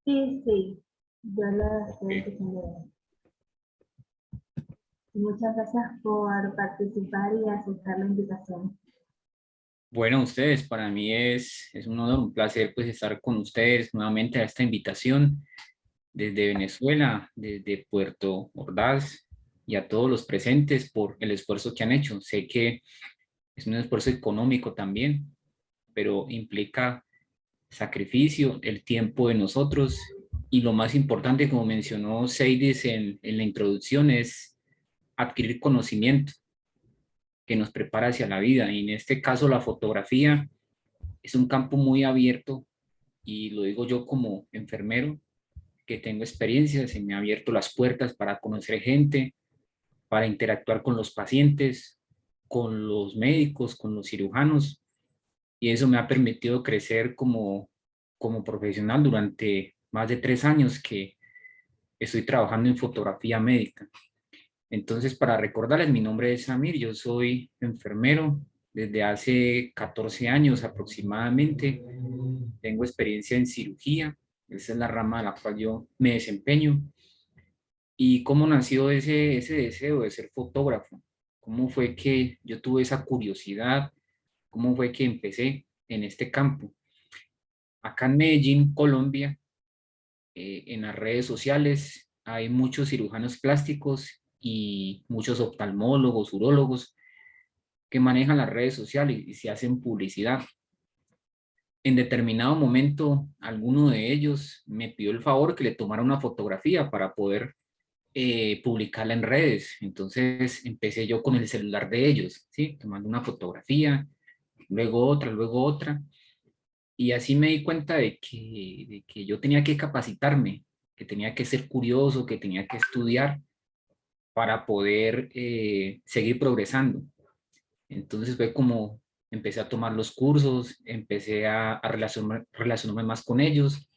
Sí, sí, yo lo estoy Ok. escuchando. Muchas gracias por participar y aceptar la invitación. Bueno, ustedes, para mí es un honor, un placer pues estar con ustedes nuevamente a esta invitación desde Venezuela, desde Puerto Ordaz y a todos los presentes por el esfuerzo que han hecho. Sé que es un esfuerzo económico también, pero implica sacrificio, el tiempo de nosotros y lo más importante, como mencionó Seidis en la introducción, es adquirir conocimiento que nos prepara hacia la vida. Y en este caso la fotografía es un campo muy abierto y lo digo yo como enfermero que tengo experiencia, se me ha abierto las puertas para conocer gente, para interactuar con los pacientes, con los médicos, con los cirujanos y eso me ha permitido crecer como profesional durante más de 3 años que estoy trabajando en fotografía médica. Entonces, para recordarles, mi nombre es Samir, yo soy enfermero desde hace 14 años aproximadamente. Tengo experiencia en cirugía, esa es la rama a la cual yo me desempeño. ¿Y cómo nació ese deseo de ser fotógrafo? ¿Cómo fue que yo tuve esa curiosidad? ¿Cómo fue que empecé en este campo? Acá en Medellín, Colombia, en las redes sociales hay muchos cirujanos plásticos y muchos oftalmólogos, urólogos que manejan las redes sociales y se hacen publicidad. En determinado momento, alguno de ellos me pidió el favor que le tomara una fotografía para poder publicarla en redes. Entonces empecé yo con el celular de ellos, ¿sí? Tomando una fotografía, luego otra. Y así me di cuenta de que yo tenía que capacitarme, que tenía que ser curioso, que tenía que estudiar para poder seguir progresando. Entonces fue como empecé a tomar los cursos, empecé a relacionarme más con ellos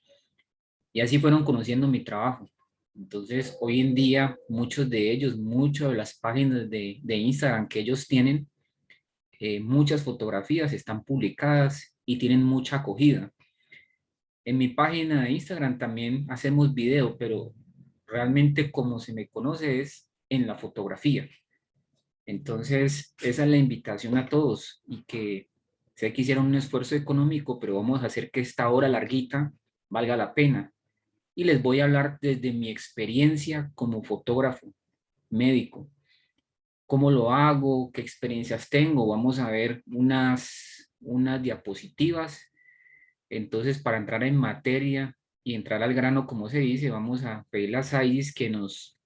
y así fueron conociendo mi trabajo. Entonces hoy en día muchos de ellos, muchas de las páginas de Instagram que ellos tienen, muchas fotografías están publicadas y tienen mucha acogida. En mi página de Instagram también hacemos video, pero realmente como se me conoce es en la fotografía. Entonces, esa es la invitación a todos y que sé que hicieron un esfuerzo económico, pero vamos a hacer que esta hora larguita valga la pena. Y les voy a hablar desde mi experiencia como fotógrafo médico. ¿Cómo lo hago? ¿Qué experiencias tengo? Vamos a ver unas diapositivas. Entonces, para entrar en materia y entrar al grano, como se dice, vamos a pedir a Saidis que nos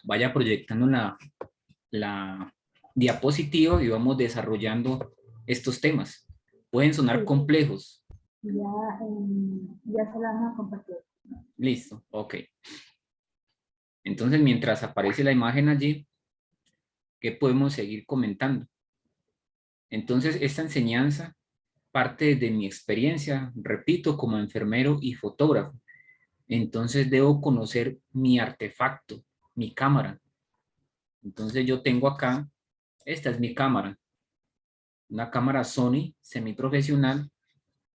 vaya proyectando la diapositiva y vamos desarrollando estos temas. Pueden sonar Sí, complejos. ya se la vamos a compartir. Listo, ok. Entonces, mientras aparece la imagen allí, ¿qué podemos seguir comentando? Entonces, esta enseñanza parte de mi experiencia, repito, como enfermero y fotógrafo. Entonces, debo conocer mi artefacto, mi cámara. Entonces, yo tengo acá, esta es mi cámara, una cámara Sony semiprofesional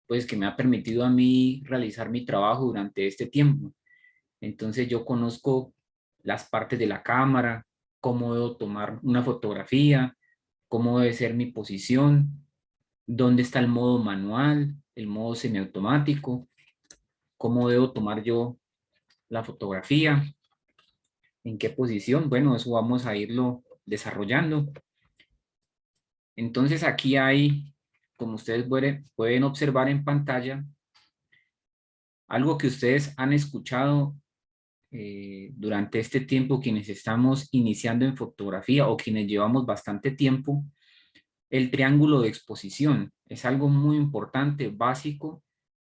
pues que me ha permitido a mí realizar mi trabajo durante este tiempo. Entonces yo conozco las partes de la cámara, cómo debo tomar una fotografía, cómo debe ser mi posición, dónde está el modo manual, el modo semiautomático, cómo debo tomar yo la fotografía, en qué posición. Bueno, eso vamos a irlo desarrollando. Entonces aquí hay, como ustedes pueden observar en pantalla, algo que ustedes han escuchado durante este tiempo, quienes estamos iniciando en fotografía o quienes llevamos bastante tiempo, el triángulo de exposición es algo muy importante, básico,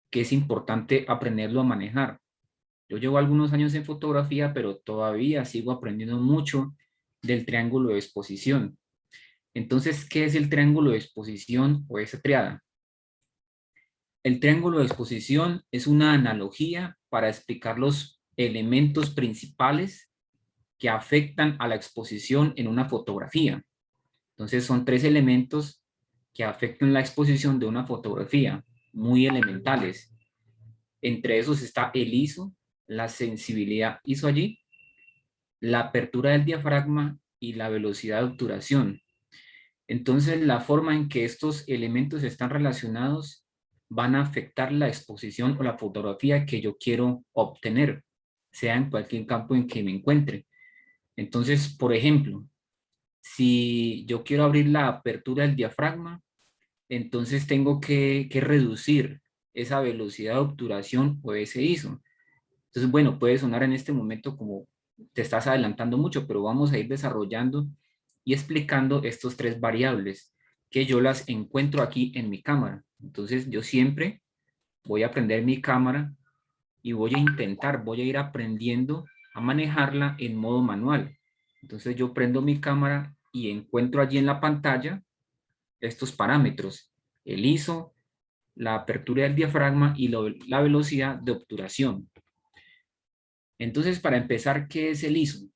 que es importante aprenderlo a manejar. Yo llevo algunos años en fotografía, pero todavía sigo aprendiendo mucho del triángulo de exposición. Entonces, ¿qué es el triángulo de exposición o esa triada? El triángulo de exposición es una analogía para explicar los elementos principales que afectan a la exposición en una fotografía. Entonces son tres elementos que afectan la exposición de una fotografía, muy elementales. Entre esos está el ISO, la sensibilidad ISO allí, la apertura del diafragma y la velocidad de obturación. Entonces, la forma en que estos elementos están relacionados van a afectar la exposición o la fotografía que yo quiero obtener, sea en cualquier campo en que me encuentre. Entonces, por ejemplo, si yo quiero abrir la apertura del diafragma, entonces tengo que reducir esa velocidad de obturación o ese ISO. Entonces, bueno, puede sonar en este momento como te estás adelantando mucho, pero vamos a ir desarrollando y explicando estos tres variables que yo las encuentro aquí en mi cámara. Entonces, yo siempre voy a prender mi cámara y voy a ir aprendiendo a manejarla en modo manual. Entonces, yo prendo mi cámara y encuentro allí en la pantalla estos parámetros, el ISO, la apertura del diafragma y la velocidad de obturación. Entonces, para empezar, ¿qué es el ISO?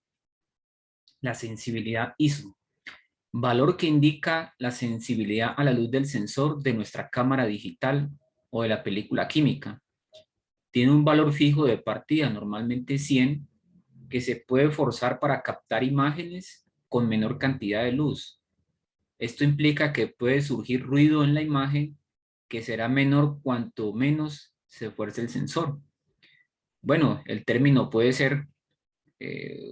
La sensibilidad ISO, valor que indica la sensibilidad a la luz del sensor de nuestra cámara digital o de la película química. Tiene un valor fijo de partida, normalmente 100, que se puede forzar para captar imágenes con menor cantidad de luz. Esto implica que puede surgir ruido en la imagen que será menor cuanto menos se fuerce el sensor. Bueno, el término puede ser,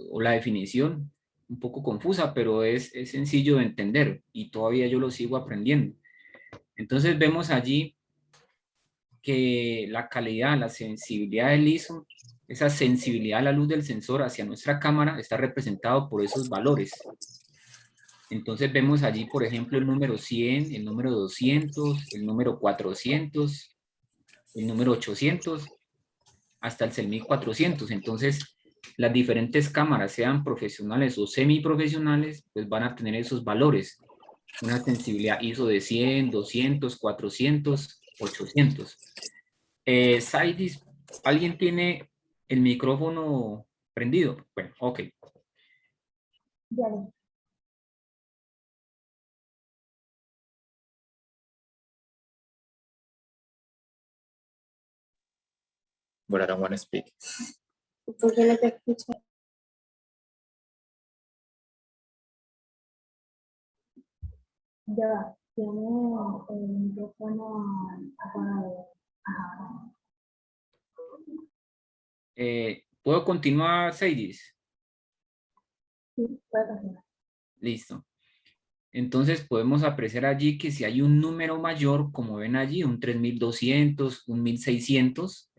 o la definición, un poco confusa, pero es sencillo de entender y todavía yo lo sigo aprendiendo. Entonces vemos allí que la calidad, la sensibilidad del ISO, esa sensibilidad a la luz del sensor hacia nuestra cámara está representado por esos valores. Entonces vemos allí, por ejemplo, el número 100, el número 200, el número 400, el número 800, hasta el 6400. Entonces, las diferentes cámaras, sean profesionales o semiprofesionales, pues van a tener esos valores. Una sensibilidad ISO de 100, 200, 400, 800. Saidis, ¿alguien tiene el micrófono prendido? Bueno, ok. Ya ves. But I don't want to speak. ¿Por qué no te escucho? Ya va. Tiene el micrófono apagado. Ajá. ¿Puedo continuar, Saidis? Sí, puede pasar. Listo. Entonces podemos apreciar allí que si hay un número mayor, como ven allí, un 3200, un 1600,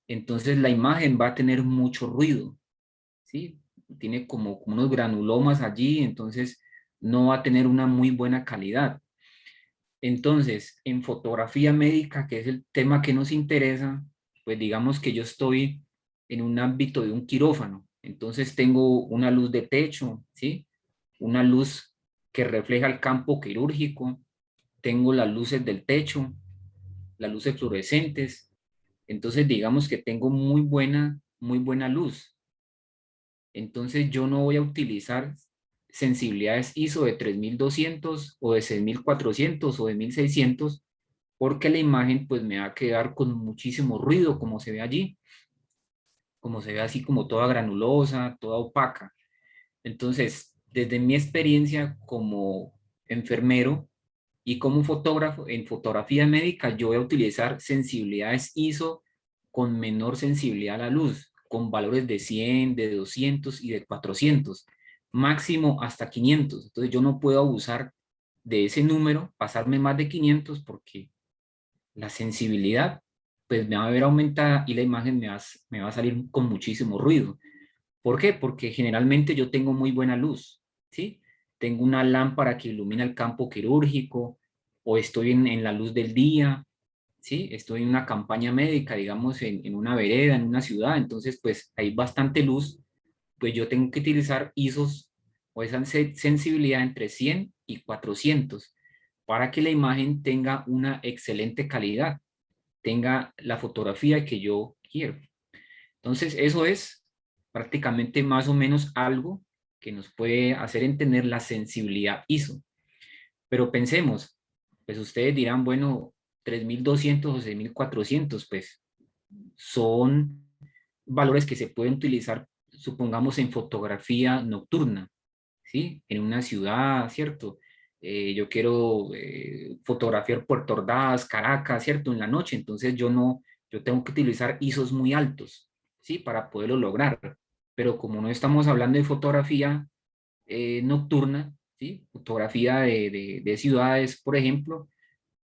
entonces la imagen va a tener mucho ruido, ¿sí? Tiene como unos granulomas allí, entonces no va a tener una muy buena calidad. Entonces, en fotografía médica, que es el tema que nos interesa, pues digamos que yo estoy en un ámbito de un quirófano, entonces tengo una luz de techo, ¿sí? Una luz que refleja el campo quirúrgico, tengo las luces del techo, las luces fluorescentes, entonces digamos que tengo muy buena luz. Entonces yo no voy a utilizar sensibilidades ISO de 3200 o de 6400 o de 1600 porque la imagen pues me va a quedar con muchísimo ruido como se ve allí, como se ve así como toda granulosa, toda opaca. Entonces, desde mi experiencia como enfermero y como fotógrafo, en fotografía médica, yo voy a utilizar sensibilidades ISO con menor sensibilidad a la luz, con valores de 100, de 200 y de 400, máximo hasta 500. Entonces, yo no puedo abusar de ese número, pasarme más de 500 porque la sensibilidad pues me va a ver aumentada y la imagen me va a salir con muchísimo ruido. ¿Por qué? Porque generalmente yo tengo muy buena luz, ¿sí? Tengo una lámpara que ilumina el campo quirúrgico o estoy en la luz del día, ¿sí? Estoy en una campaña médica, digamos, en una vereda, en una ciudad, entonces pues hay bastante luz, pues yo tengo que utilizar ISOs o esa sensibilidad entre 100 y 400 para que la imagen tenga una excelente calidad, tenga la fotografía que yo quiero. Entonces, eso es prácticamente más o menos algo que nos puede hacer entender la sensibilidad ISO. Pero pensemos, pues ustedes dirán, bueno, 3200 o 6400, pues son valores que se pueden utilizar, supongamos, en fotografía nocturna, ¿sí? En una ciudad, ¿cierto? Yo quiero fotografiar Puerto Ordaz, Caracas, ¿cierto? En la noche, entonces yo tengo que utilizar ISOs muy altos, ¿sí? Para poderlo lograr. Pero como no estamos hablando de fotografía nocturna, ¿sí? Fotografía de ciudades, por ejemplo,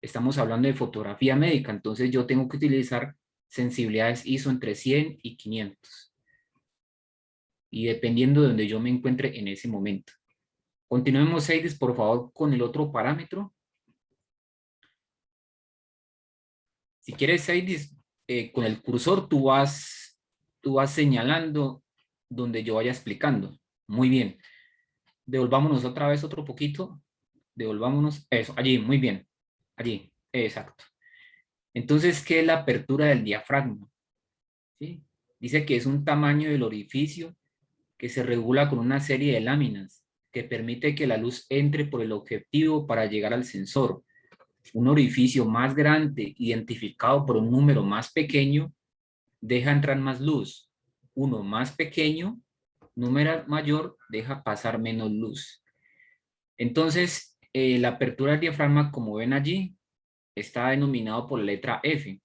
estamos hablando de fotografía médica, entonces yo tengo que utilizar sensibilidades ISO entre 100 y 500, y dependiendo de donde yo me encuentre en ese momento. Continuemos, Seidis, por favor, con el otro parámetro. Si quieres, Seidis, con el cursor tú vas señalando donde yo vaya explicando. Muy bien. Devolvámonos otra vez otro poquito. Devolvámonos. Eso, allí, muy bien. Allí, exacto. Entonces, ¿qué es la apertura del diafragma? ¿Sí? Dice que es un tamaño del orificio que se regula con una serie de láminas que permite que la luz entre por el objetivo para llegar al sensor. Un orificio más grande, identificado por un número más pequeño, deja entrar más luz. Uno más pequeño, número mayor, deja pasar menos luz. Entonces, la apertura del diafragma, como ven allí, está denominado por la letra F.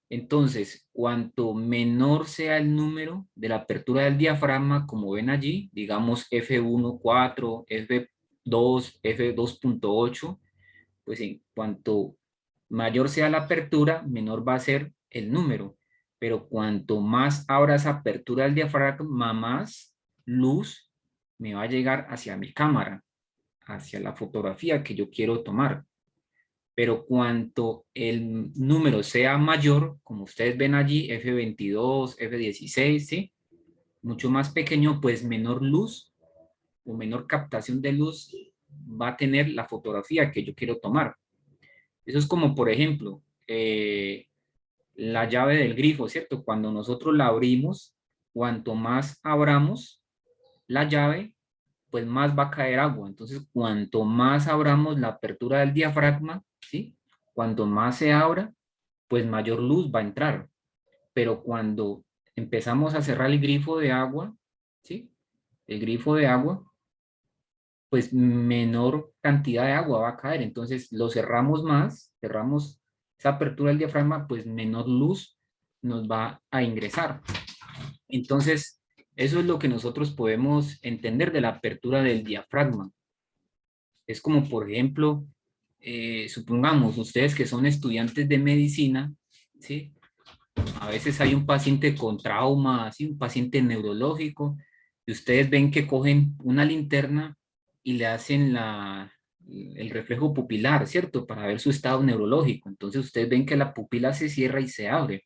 Entonces, cuanto menor sea el número de la apertura del diafragma, como ven allí, digamos F1.4, F2, F2.8, pues en cuanto mayor sea la apertura, menor va a ser el número. Pero cuanto más abra esa apertura del diafragma, más luz me va a llegar hacia mi cámara, hacia la fotografía que yo quiero tomar. Pero cuanto el número sea mayor, como ustedes ven allí, F22, F16, ¿sí? Mucho más pequeño, pues menor luz o menor captación de luz va a tener la fotografía que yo quiero tomar. Eso es como, por ejemplo, la llave del grifo, ¿cierto? Cuando nosotros la abrimos, cuanto más abramos la llave, pues más va a caer agua. Entonces, cuanto más abramos la apertura del diafragma, ¿sí? Cuanto más se abra, pues mayor luz va a entrar. Pero cuando empezamos a cerrar el grifo de agua, ¿sí? El grifo de agua, pues menor cantidad de agua va a caer. Entonces lo cerramos más, cerramos esa apertura del diafragma, pues menor luz nos va a ingresar. Entonces, eso es lo que nosotros podemos entender de la apertura del diafragma. Es como, por ejemplo, supongamos ustedes que son estudiantes de medicina, ¿sí? A veces hay un paciente con trauma, ¿sí? Un paciente neurológico, y ustedes ven que cogen una linterna y le hacen el reflejo pupilar, ¿cierto? Para ver su estado neurológico. Entonces ustedes ven que la pupila se cierra y se abre.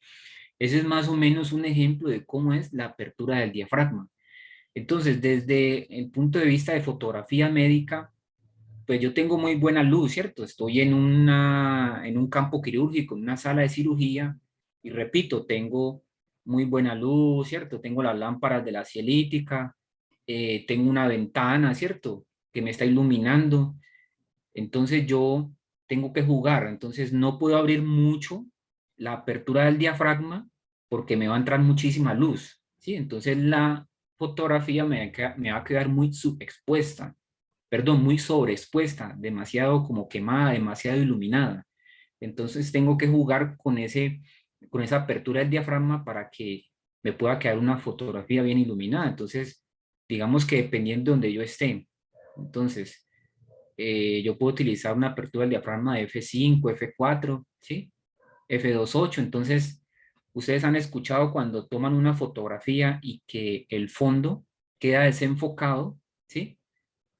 Ese es más o menos un ejemplo de cómo es la apertura del diafragma. Entonces, desde el punto de vista de fotografía médica, pues yo tengo muy buena luz, ¿cierto? Estoy en un campo quirúrgico, en una sala de cirugía, y repito, tengo muy buena luz, ¿cierto? Tengo las lámparas de la cielítica, tengo una ventana, ¿cierto? Que me está iluminando. Entonces yo tengo que jugar, entonces no puedo abrir mucho la apertura del diafragma porque me va a entrar muchísima luz, ¿sí? Entonces la fotografía me va a quedar muy subexpuesta, perdón, muy sobreexpuesta, demasiado como quemada, demasiado iluminada. Entonces tengo que jugar con esa apertura del diafragma para que me pueda quedar una fotografía bien iluminada. Entonces, digamos que dependiendo de donde yo esté, entonces yo puedo utilizar una apertura del diafragma de F5, F4, ¿sí? F2.8. Entonces, ustedes han escuchado cuando toman una fotografía y que el fondo queda desenfocado, ¿sí?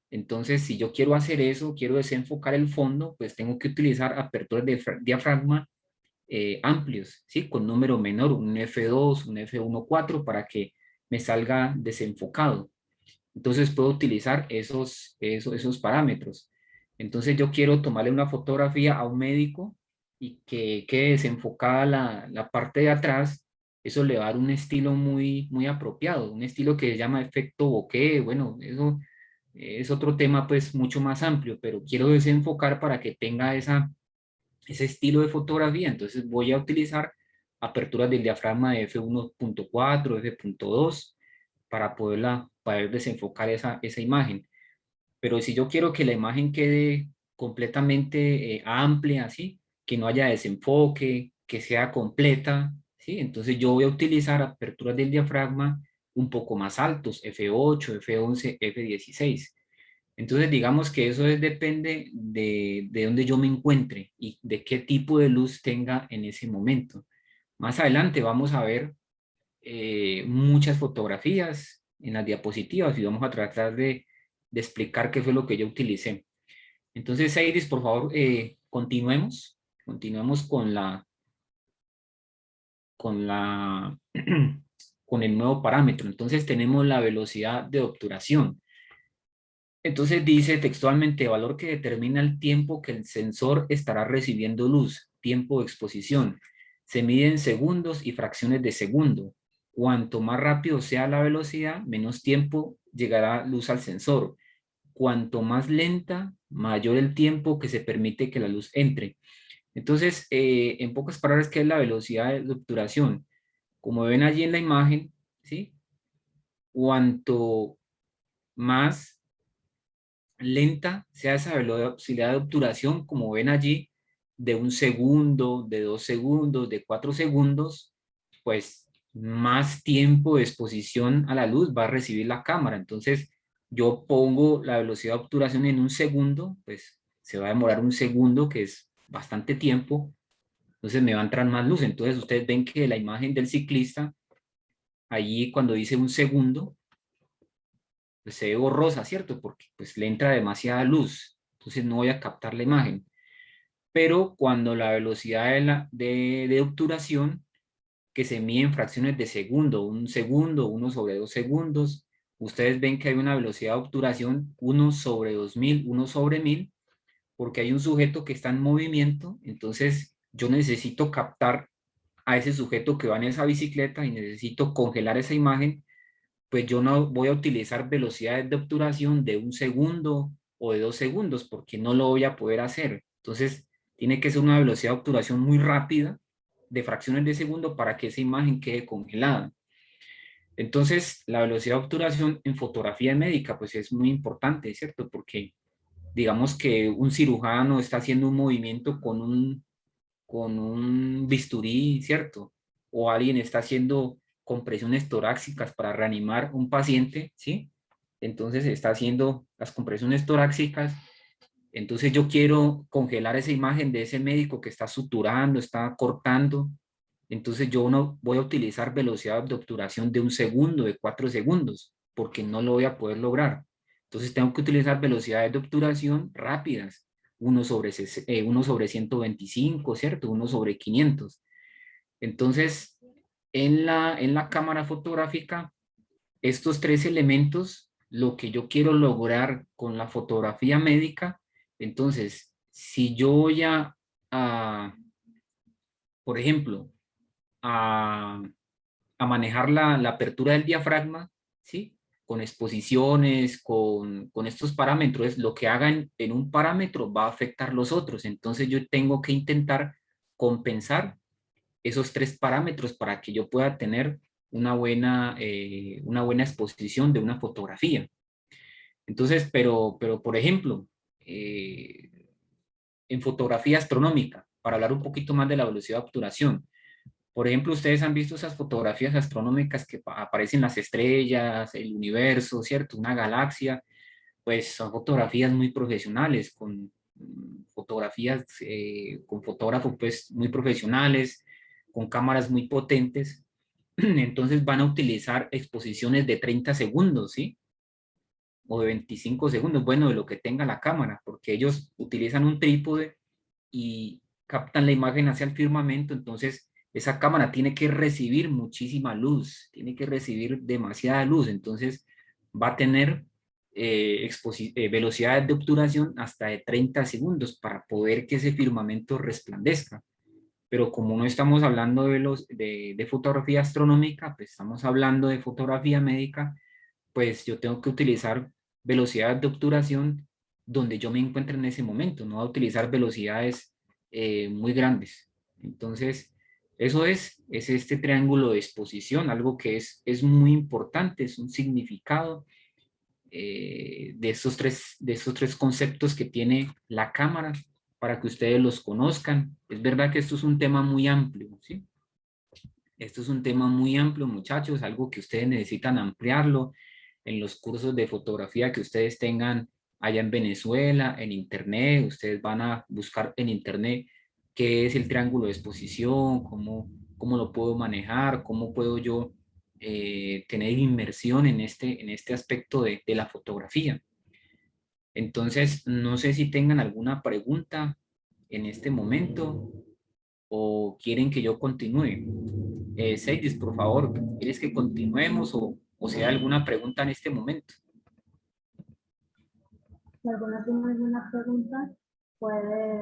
Entonces, si yo quiero hacer eso, quiero desenfocar el fondo, pues tengo que utilizar aperturas de diafragma amplios, ¿sí? Con número menor, un F2, un F1.4, para que me salga desenfocado. Entonces, puedo utilizar esos parámetros. Entonces, yo quiero tomarle una fotografía a un médico y que quede desenfocada la parte de atrás. Eso le va a dar un estilo muy, muy apropiado, un estilo que se llama efecto bokeh. Bueno, eso es otro tema pues mucho más amplio, pero quiero desenfocar para que tenga ese estilo de fotografía. Entonces voy a utilizar aperturas del diafragma de f1.4, f.2, para poder desenfocar esa imagen. Pero si yo quiero que la imagen quede completamente amplia, ¿sí? Que no haya desenfoque, que sea completa, ¿sí? Entonces yo voy a utilizar aperturas del diafragma un poco más altos, F8, F11, F16. Entonces digamos que depende de dónde yo me encuentre y de qué tipo de luz tenga en ese momento. Más adelante vamos a ver muchas fotografías en las diapositivas y vamos a tratar de explicar qué fue lo que yo utilicé. Entonces, Seiris, por favor, continuemos. Continuemos con con el nuevo parámetro. Entonces tenemos la velocidad de obturación. Entonces dice textualmente, valor que determina el tiempo que el sensor estará recibiendo luz, tiempo de exposición. Se mide en segundos y fracciones de segundo. Cuanto más rápido sea la velocidad, menos tiempo llegará luz al sensor. Cuanto más lenta, mayor el tiempo que se permite que la luz entre. Entonces, en pocas palabras, ¿qué es la velocidad de obturación? Como ven allí en la imagen, ¿sí? Cuanto más lenta sea esa velocidad de obturación, como ven allí, de 1 segundo, de 2 segundos, de 4 segundos, pues más tiempo de exposición a la luz va a recibir la cámara. Entonces, yo pongo la velocidad de obturación en 1 segundo, pues se va a demorar 1 segundo, que es bastante tiempo, entonces me va a entrar más luz. Entonces, ustedes ven que la imagen del ciclista, allí cuando dice 1 segundo, pues se ve borrosa, ¿cierto? Porque pues le entra demasiada luz, entonces no voy a captar la imagen. Pero cuando la velocidad de obturación, que se mide en fracciones de segundo, 1 segundo, 1 sobre 2 segundos, ustedes ven que hay una velocidad de obturación 1 sobre 2000, 1 sobre 1000, porque hay un sujeto que está en movimiento, entonces yo necesito captar a ese sujeto que va en esa bicicleta y necesito congelar esa imagen, pues yo no voy a utilizar velocidades de obturación de 1 segundo o de 2 segundos, porque no lo voy a poder hacer. Entonces, tiene que ser una velocidad de obturación muy rápida, de fracciones de segundo, para que esa imagen quede congelada. Entonces, la velocidad de obturación en fotografía médica, pues es muy importante, ¿cierto? Porque digamos que un cirujano está haciendo un movimiento con un bisturí, ¿cierto? O alguien está haciendo compresiones torácicas para reanimar un paciente, ¿sí? Entonces está haciendo las compresiones torácicas. Entonces yo quiero congelar esa imagen de ese médico que está suturando, está cortando. Entonces yo no voy a utilizar velocidad de obturación de 1 segundo, de 4 segundos, porque no lo voy a poder lograr. Entonces tengo que utilizar velocidades de obturación rápidas, 1 sobre 125, ¿cierto? 1 sobre 500. Entonces, en la cámara fotográfica, estos 3 elementos, lo que yo quiero lograr con la fotografía médica, entonces, si yo voy por ejemplo, a, a manejar la apertura del diafragma, ¿sí? Con exposiciones, con estos parámetros, lo que hagan en un parámetro va a afectar los otros. Entonces yo tengo que intentar compensar esos 3 parámetros para que yo pueda tener una buena exposición de una fotografía. Entonces, pero por ejemplo, en fotografía astronómica, para hablar un poquito más de la velocidad de obturación, por ejemplo, ustedes han visto esas fotografías astronómicas que aparecen las estrellas, el universo, ¿cierto? Una galaxia, pues son fotografías muy profesionales, con fotografías, con fotógrafos pues muy profesionales, con cámaras muy potentes. Entonces van a utilizar exposiciones de 30 segundos, ¿sí? O de 25 segundos, bueno, de lo que tenga la cámara, porque ellos utilizan un trípode y captan la imagen hacia el firmamento, entonces esa cámara tiene que recibir muchísima luz, tiene que recibir demasiada luz, entonces va a tener velocidades de obturación hasta de 30 segundos para poder que ese firmamento resplandezca. Pero como no estamos hablando de fotografía astronómica, pues estamos hablando de fotografía médica, pues yo tengo que utilizar velocidades de obturación donde yo me encuentre en ese momento, no a utilizar velocidades muy grandes. Entonces, Eso es este triángulo de exposición, algo que es muy importante, es un significado de estos tres conceptos que tiene la cámara para que ustedes los conozcan. Es verdad que esto es un tema muy amplio, ¿sí? Esto es un tema muy amplio, muchachos, algo que ustedes necesitan ampliarlo en los cursos de fotografía que ustedes tengan allá en Venezuela, en internet. Ustedes van a buscar en internet qué es el triángulo de exposición, cómo lo puedo manejar, cómo puedo yo tener inmersión en este aspecto de la fotografía. Entonces, no sé si tengan alguna pregunta en este momento o quieren que yo continúe. Seidis, por favor, ¿quieres que continuemos o si hay alguna pregunta en este momento? Si alguno tiene alguna pregunta, puede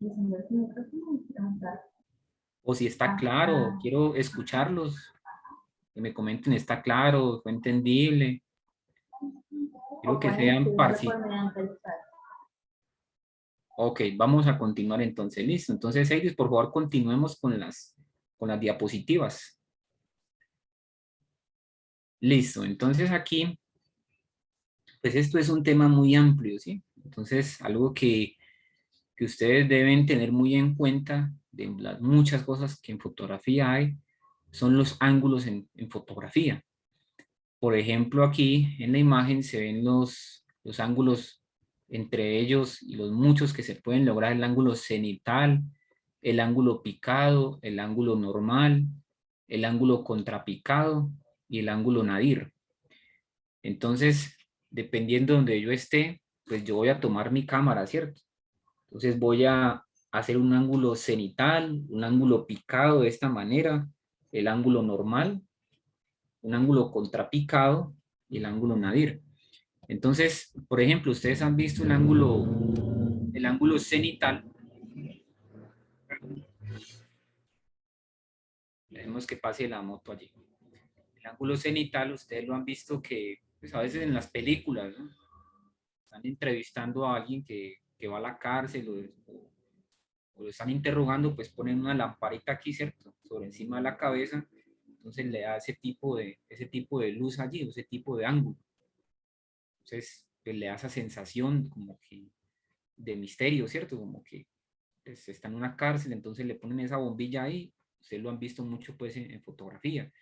encender su micrófono y preguntar. O si está claro, quiero escucharlos, que me comenten, ¿está claro? ¿Fue entendible? Quiero O que pueden sean escribirlo parciales. por mediante el chat. Ok, vamos a continuar entonces, listo. Entonces, Seidis, por favor, continuemos con las diapositivas. Listo, entonces aquí, pues esto es un tema muy amplio, ¿sí? Entonces, algo que ustedes deben tener muy en cuenta de las muchas cosas que en fotografía hay, son los ángulos en fotografía. Por ejemplo, aquí en la imagen se ven los ángulos entre ellos y los muchos que se pueden lograr: el ángulo cenital, el ángulo picado, el ángulo normal, el ángulo contrapicado y el ángulo nadir. Entonces, dependiendo de donde yo esté, pues yo voy a tomar mi cámara, ¿cierto? Entonces voy a hacer un ángulo cenital, un ángulo picado de esta manera, el ángulo normal, un ángulo contrapicado y el ángulo nadir. Entonces, por ejemplo, ustedes han visto el ángulo cenital. Dejemos que pase la moto allí. El ángulo cenital, ustedes lo han visto que pues, a veces en las películas, ¿no? Están entrevistando a alguien que va a la cárcel o lo están interrogando, pues ponen una lamparita aquí, ¿cierto? Sobre encima de la cabeza. Entonces le da ese tipo de luz allí, ese tipo de ángulo. Entonces pues, le da esa sensación como que de misterio, ¿cierto? Como que pues, está en una cárcel, entonces le ponen esa bombilla ahí. Ustedes lo han visto mucho pues en fotografía.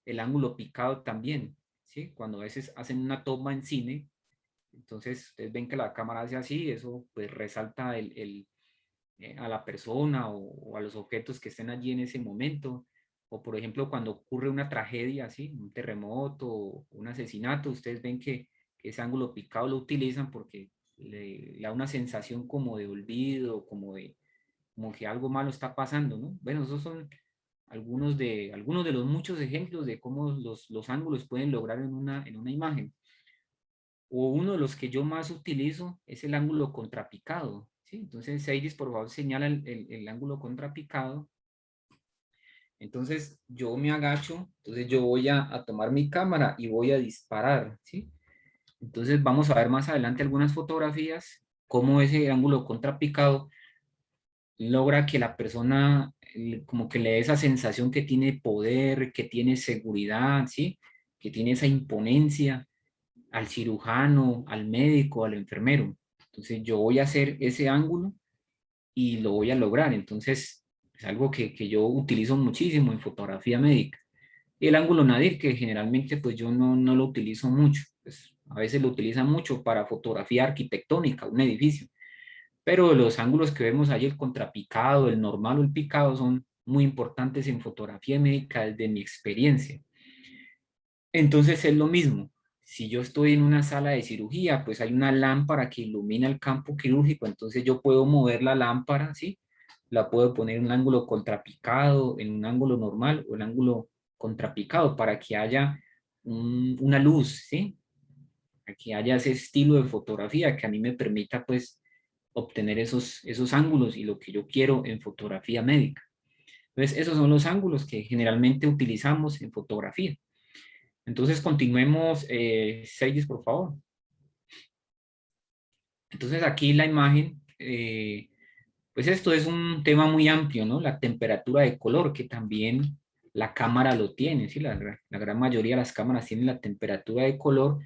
El ángulo picado también, ¿sí? Cuando a veces hacen una toma en cine, entonces ustedes ven que la cámara hace así, eso pues resalta a la persona o a los objetos que estén allí en ese momento. O por ejemplo, cuando ocurre una tragedia, así, un terremoto o un asesinato, ustedes ven que ese ángulo picado lo utilizan porque le da una sensación como de olvido, como que algo malo está pasando, ¿no? Bueno, esos son algunos de los muchos ejemplos de cómo los ángulos pueden lograr en una imagen. O uno de los que yo más utilizo es el ángulo contrapicado, ¿sí? Entonces, Seidis, por favor, señala el ángulo contrapicado. Entonces, yo me agacho, entonces yo voy a tomar mi cámara y voy a disparar, ¿sí? Entonces, vamos a ver más adelante algunas fotografías, cómo ese ángulo contrapicado logra que la persona como que le dé esa sensación que tiene poder, que tiene seguridad, ¿sí? Que tiene esa imponencia al cirujano, al médico, al enfermero. Entonces yo voy a hacer ese ángulo y lo voy a lograr. Entonces es algo que yo utilizo muchísimo en fotografía médica. Y el ángulo nadir, que generalmente pues yo no lo utilizo mucho. Pues, a veces lo utilizan mucho para fotografía arquitectónica, un edificio. Pero los ángulos que vemos ahí, el contrapicado, el normal o el picado, son muy importantes en fotografía médica desde mi experiencia. Entonces es lo mismo. Si yo estoy en una sala de cirugía, pues hay una lámpara que ilumina el campo quirúrgico, entonces yo puedo mover la lámpara, ¿sí? La puedo poner en un ángulo contrapicado, en un ángulo normal o el ángulo contrapicado para que haya una luz, ¿sí? Para que haya ese estilo de fotografía que a mí me permita, pues, obtener esos ángulos y lo que yo quiero en fotografía médica. Entonces, esos son los ángulos que generalmente utilizamos en fotografía. Entonces, continuemos, Seidis, por favor. Entonces, aquí la imagen, Pues esto es un tema muy amplio, ¿no? La temperatura de color, que también la cámara lo tiene, ¿sí? La gran mayoría de las cámaras tienen la temperatura de color,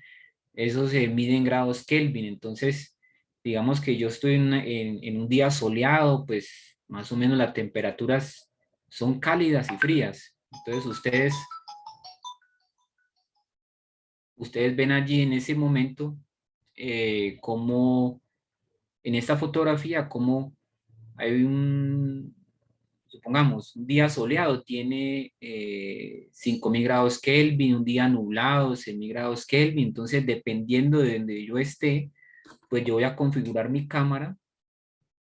eso se mide en grados Kelvin, entonces, digamos que yo estoy en un día soleado, pues más o menos las temperaturas son cálidas y frías, entonces ustedes ven allí en ese momento cómo en esta fotografía, cómo hay supongamos, un día soleado tiene 5.000 grados Kelvin, un día nublado, 6.000 grados Kelvin. Entonces, dependiendo de donde yo esté, pues yo voy a configurar mi cámara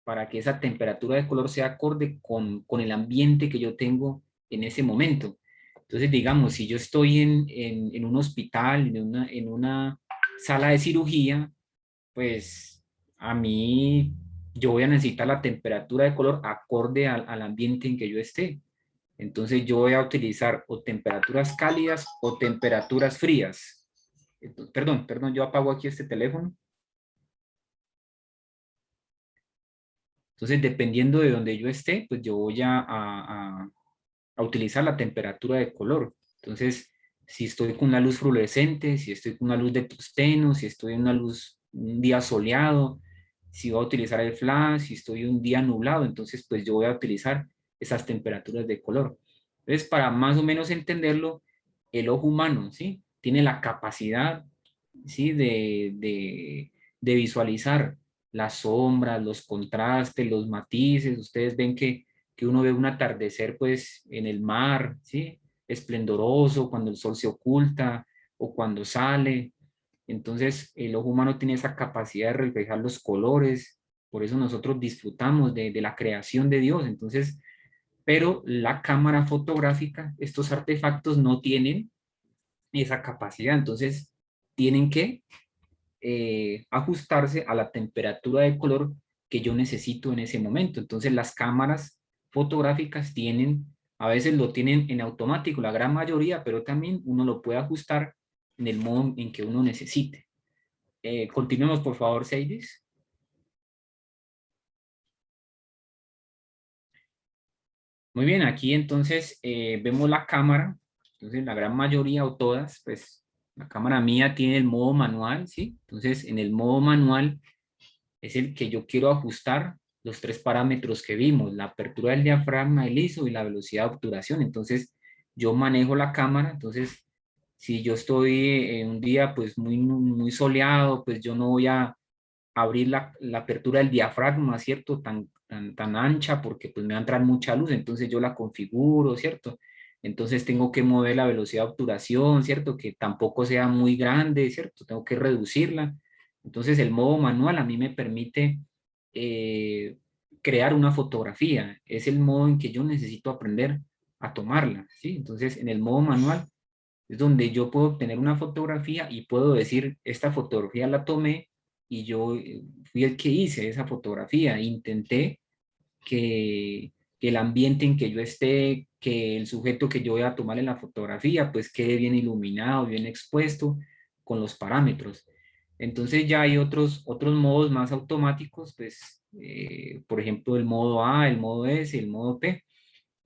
para que esa temperatura de color sea acorde con el ambiente que yo tengo en ese momento. Entonces, digamos, si yo estoy en un hospital, en una sala de cirugía, pues a mí yo voy a necesitar la temperatura de color acorde al ambiente en que yo esté. Entonces yo voy a utilizar o temperaturas cálidas o temperaturas frías. Perdón, yo apago aquí este teléfono. Entonces, dependiendo de donde yo esté, pues yo voy a utilizar la temperatura de color. Entonces, si estoy con una luz fluorescente, si estoy con una luz de tungsteno, si estoy en una luz, un día soleado, si voy a utilizar el flash, si estoy un día nublado, entonces pues yo voy a utilizar esas temperaturas de color. Entonces, para más o menos entenderlo, el ojo humano, ¿sí? Tiene la capacidad, ¿sí? De visualizar las sombras, los contrastes, los matices. Ustedes ven que uno ve un atardecer pues en el mar, ¿sí? Esplendoroso, cuando el sol se oculta o cuando sale. Entonces el ojo humano tiene esa capacidad de reflejar los colores, por eso nosotros disfrutamos de la creación de Dios. Entonces, pero la cámara fotográfica, estos artefactos no tienen esa capacidad, entonces tienen que ajustarse a la temperatura de color que yo necesito en ese momento. Entonces las cámaras fotográficas tienen, a veces lo tienen en automático, la gran mayoría, pero también uno lo puede ajustar en el modo en que uno necesite. Continuemos, por favor, Seidis. Muy bien, aquí entonces vemos la cámara. Entonces la gran mayoría o todas, pues la cámara mía tiene el modo manual, ¿sí? Entonces en el modo manual es el que yo quiero ajustar los tres parámetros que vimos, la apertura del diafragma, el ISO y la velocidad de obturación. Entonces, yo manejo la cámara, entonces, si yo estoy en un día pues muy soleado, pues yo no voy a abrir la apertura del diafragma, ¿cierto? Tan ancha porque pues me va a entrar mucha luz, entonces yo la configuro, ¿cierto? Entonces tengo que mover la velocidad de obturación, ¿cierto? Que tampoco sea muy grande, ¿cierto? Tengo que reducirla. Entonces el modo manual a mí me permite eh, crear una fotografía. Es el modo en que yo necesito aprender a tomarla, ¿sí? Entonces en el modo manual es donde yo puedo obtener una fotografía y puedo decir, esta fotografía la tomé y yo fui el que hice esa fotografía. Intenté que el ambiente en que yo esté, que el sujeto que yo voy a tomar en la fotografía, pues quede bien iluminado, bien expuesto con los parámetros. Entonces ya hay otros modos más automáticos, pues, por ejemplo, el modo A, el modo S, el modo P.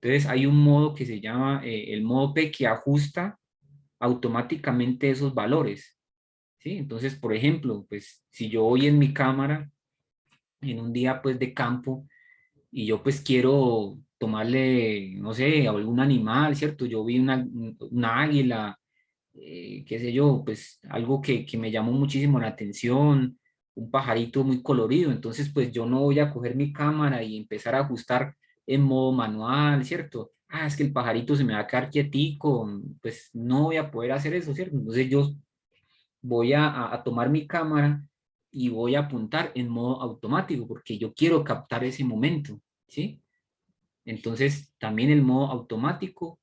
Entonces hay un modo que se llama el modo P que ajusta automáticamente esos valores, ¿sí? Entonces, por ejemplo, pues si yo voy en mi cámara en un día pues de campo y yo pues quiero tomarle, no sé, a algún animal, ¿cierto? Yo vi una águila, qué sé yo, pues algo que me llamó muchísimo la atención, un pajarito muy colorido, entonces pues yo no voy a coger mi cámara y empezar a ajustar en modo manual, ¿cierto? Ah, es que el pajarito se me va a quedar quietico, pues no voy a poder hacer eso, ¿cierto? Entonces yo voy a tomar mi cámara y voy a apuntar en modo automático porque yo quiero captar ese momento, ¿sí? Entonces también el modo automático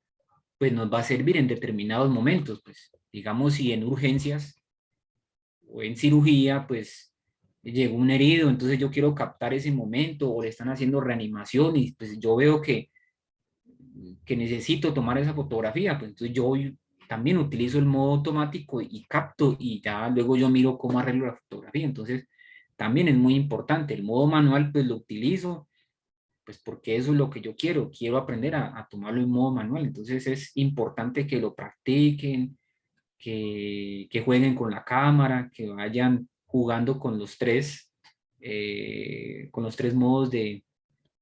pues nos va a servir en determinados momentos, pues digamos si en urgencias o en cirugía pues llegó un herido, entonces yo quiero captar ese momento o le están haciendo reanimación y pues yo veo que necesito tomar esa fotografía, pues entonces yo también utilizo el modo automático y capto y ya luego yo miro cómo arreglo la fotografía. Entonces también es muy importante. El modo manual pues lo utilizo pues porque eso es lo que yo quiero aprender a tomarlo en modo manual. Entonces es importante que lo practiquen, que jueguen con la cámara, que vayan jugando con los tres modos de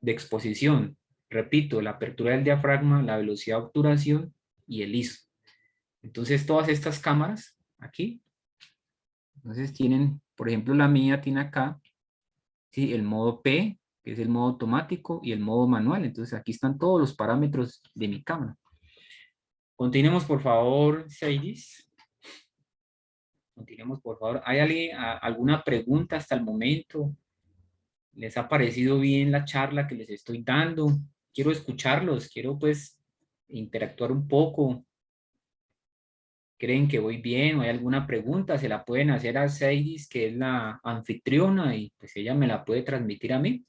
exposición. Repito, la apertura del diafragma, la velocidad de obturación y el ISO. Entonces todas estas cámaras aquí, entonces tienen, por ejemplo, la mía tiene acá, ¿sí? El modo P, que es el modo automático, y el modo manual. Entonces aquí están todos los parámetros de mi cámara. Continuemos, por favor, Seidis. Continuemos, por favor. ¿Hay alguna pregunta hasta el momento? ¿Les ha parecido bien la charla que les estoy dando? Quiero escucharlos, quiero pues interactuar un poco. ¿Creen que voy bien o hay alguna pregunta? Se la pueden hacer a Seidis, que es la anfitriona, y pues ella me la puede transmitir a mí.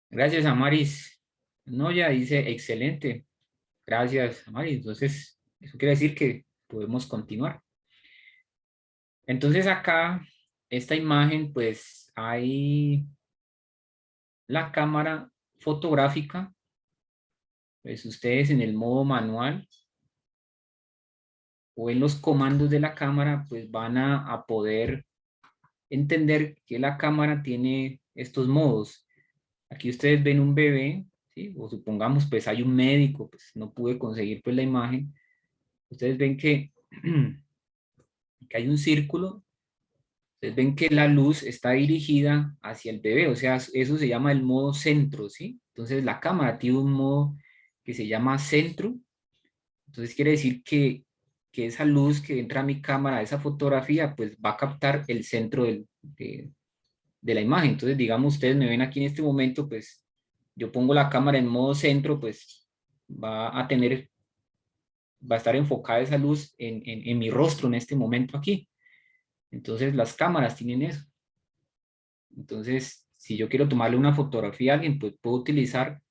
Gracias, Amaris. No, ya dice excelente. Gracias, Amaris. Entonces, eso quiere decir que podemos continuar. Entonces acá, esta imagen, pues hay la cámara fotográfica. Pues ustedes en el modo manual o en los comandos de la cámara, pues van a poder entender que la cámara tiene estos modos. Aquí ustedes ven un bebé, ¿sí? O supongamos pues hay un médico, pues no pude conseguir pues la imagen. Ustedes ven que, que hay un círculo. Ustedes ven que la luz está dirigida hacia el bebé, o sea, eso se llama el modo centro, ¿sí? Entonces la cámara tiene un modo que se llama centro. Entonces quiere decir que esa luz que entra a mi cámara, esa fotografía, pues va a captar el centro de la imagen. Entonces, digamos, ustedes me ven aquí en este momento, pues yo pongo la cámara en modo centro, pues va a estar enfocada esa luz en mi rostro en este momento aquí. Entonces, las cámaras tienen eso. Entonces, si yo quiero tomarle una fotografía a alguien, pues puedo utilizar,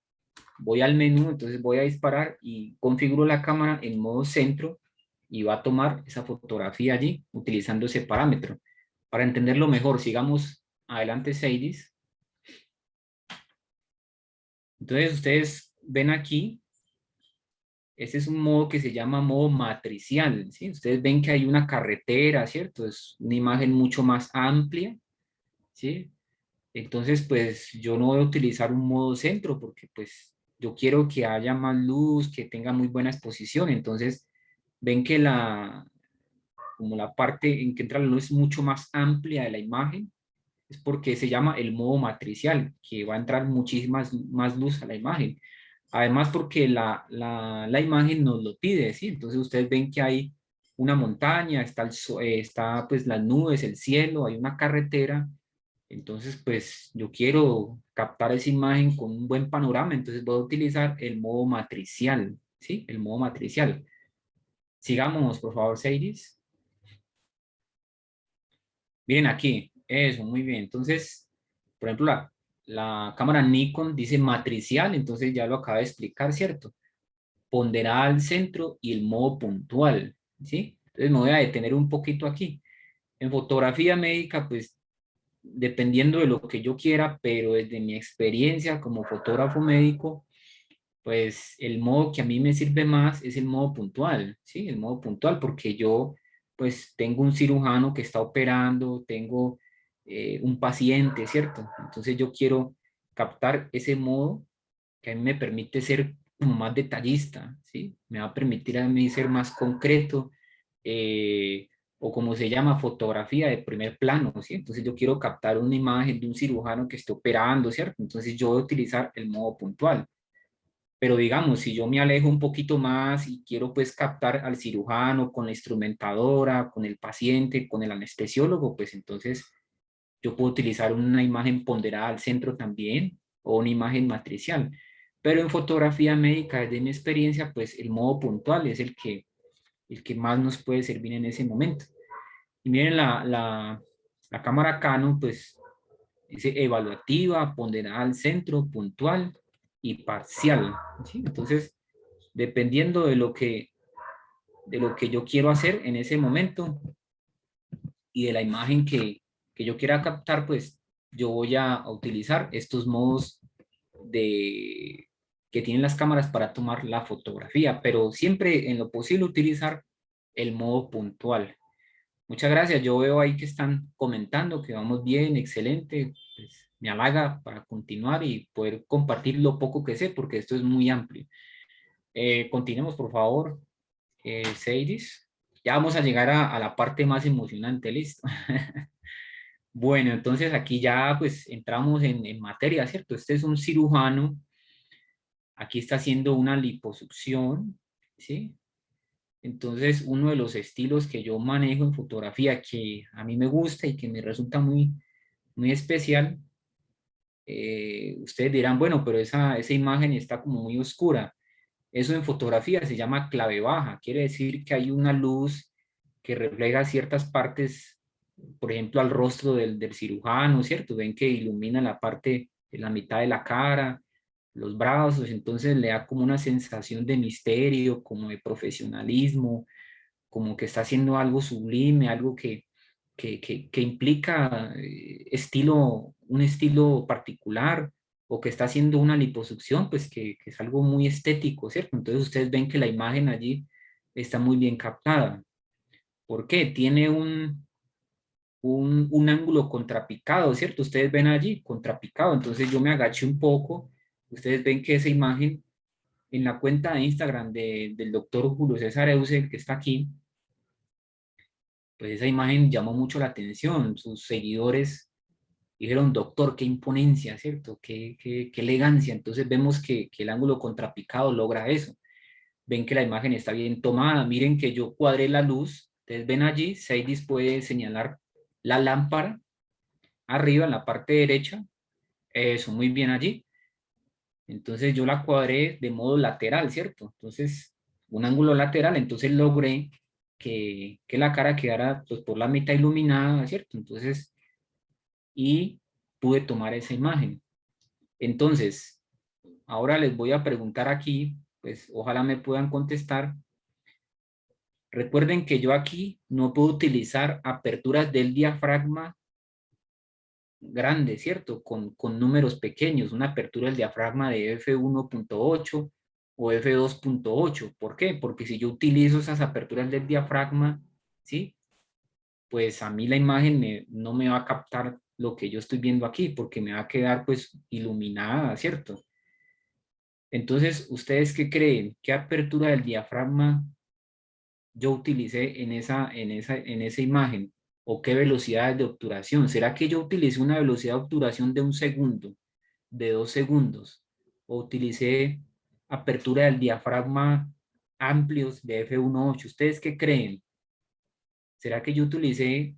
voy al menú, entonces voy a disparar y configuro la cámara en modo centro y va a tomar esa fotografía allí utilizando ese parámetro. Para entenderlo mejor, sigamos adelante, Seidis. Entonces ustedes ven aquí, este es un modo que se llama modo matricial, ¿sí? Ustedes ven que hay una carretera, ¿cierto? Es una imagen mucho más amplia, ¿sí? Entonces, pues yo no voy a utilizar un modo centro porque pues yo quiero que haya más luz, que tenga muy buena exposición. Entonces, ven que como la parte en que entra la luz es mucho más amplia de la imagen, es porque se llama el modo matricial, que va a entrar muchísimas más luz a la imagen. Además, porque la imagen nos lo pide, ¿sí? Entonces ustedes ven que hay una montaña, está pues las nubes, el cielo, hay una carretera. Entonces, pues yo quiero captar esa imagen con un buen panorama, entonces voy a utilizar el modo matricial, ¿sí? El modo matricial. Sigamos, por favor, Seidis. Miren aquí, eso, muy bien. Entonces, por ejemplo, la cámara Nikon dice matricial, entonces ya lo acaba de explicar, ¿cierto? Ponderada al centro y el modo puntual, ¿sí? Entonces me voy a detener un poquito aquí. En fotografía médica, pues, dependiendo de lo que yo quiera, pero desde mi experiencia como fotógrafo médico, pues el modo que a mí me sirve más es el modo puntual, ¿sí? El modo puntual, porque yo pues tengo un cirujano que está operando, tengo un paciente, ¿cierto? Entonces yo quiero captar ese modo que a mí me permite ser como más detallista, ¿sí? Me va a permitir a mí ser más concreto, o como se llama, fotografía de primer plano, ¿sí? Entonces yo quiero captar una imagen de un cirujano que esté operando, ¿cierto? Entonces yo voy a utilizar el modo puntual. Pero digamos, si yo me alejo un poquito más y quiero pues captar al cirujano con la instrumentadora, con el paciente, con el anestesiólogo, pues entonces yo puedo utilizar una imagen ponderada al centro también o una imagen matricial. Pero en fotografía médica, desde mi experiencia, pues el modo puntual es el que más nos puede servir en ese momento. Y miren la cámara Canon, pues dice evaluativa, ponderada al centro, puntual y parcial, ¿sí? Entonces, dependiendo de lo que yo quiero hacer en ese momento y de la imagen que yo quiera captar, pues yo voy a utilizar estos modos que tienen las cámaras para tomar la fotografía, pero siempre en lo posible utilizar el modo puntual. Muchas gracias, yo veo ahí que están comentando que vamos bien, excelente, pues me halaga para continuar y poder compartir lo poco que sé, porque esto es muy amplio. Continuemos, por favor, Seidis. Ya vamos a llegar a la parte más emocionante, ¿listo? Bueno, entonces aquí ya pues entramos en materia, ¿cierto? Este es un cirujano, aquí está haciendo una liposucción, ¿sí? Entonces, uno de los estilos que yo manejo en fotografía que a mí me gusta y que me resulta muy, muy especial, ustedes dirán, bueno, pero esa imagen está como muy oscura. Eso en fotografía se llama clave baja, quiere decir que hay una luz que refleja ciertas partes, por ejemplo, al rostro del cirujano, ¿cierto? Ven que ilumina la parte de la mitad de la cara, los brazos, entonces le da como una sensación de misterio, como de profesionalismo, como que está haciendo algo sublime, algo que implica un estilo particular, o que está haciendo una liposucción, pues que es algo muy estético, ¿cierto? Entonces ustedes ven que la imagen allí está muy bien captada. ¿Por qué? Tiene un ángulo contrapicado, ¿cierto? Ustedes ven allí, contrapicado. Entonces yo me agaché un poco. Ustedes ven que esa imagen en la cuenta de Instagram del doctor Julio César Euse, que está aquí, pues esa imagen llamó mucho la atención. Sus seguidores dijeron, doctor, qué imponencia, ¿cierto? Qué elegancia. Entonces vemos que el ángulo contrapicado logra eso. Ven que la imagen está bien tomada. Miren que yo cuadré la luz. Ustedes ven allí, Seidis puede señalar la lámpara arriba en la parte derecha. Eso, muy bien allí. Entonces yo la cuadré de modo lateral, ¿cierto? Entonces, un ángulo lateral, entonces logré que la cara quedara pues, por la mitad iluminada, ¿cierto? Entonces, y pude tomar esa imagen. Entonces, ahora les voy a preguntar aquí, pues ojalá me puedan contestar. Recuerden que yo aquí no puedo utilizar aperturas del diafragma grande, ¿cierto? Con números pequeños, una apertura del diafragma de f1.8 o f2.8. ¿Por qué? Porque si yo utilizo esas aperturas del diafragma, ¿sí? Pues a mí la imagen no me va a captar lo que yo estoy viendo aquí, porque me va a quedar pues iluminada, ¿cierto? Entonces, ¿ustedes qué creen? ¿Qué apertura del diafragma yo utilicé en esa imagen? ¿O qué velocidades de obturación? ¿Será que yo utilicé una velocidad de obturación de 1 segundo, de 2 segundos? ¿O utilicé apertura del diafragma amplios de f1.8? ¿Ustedes qué creen? ¿Será que yo utilicé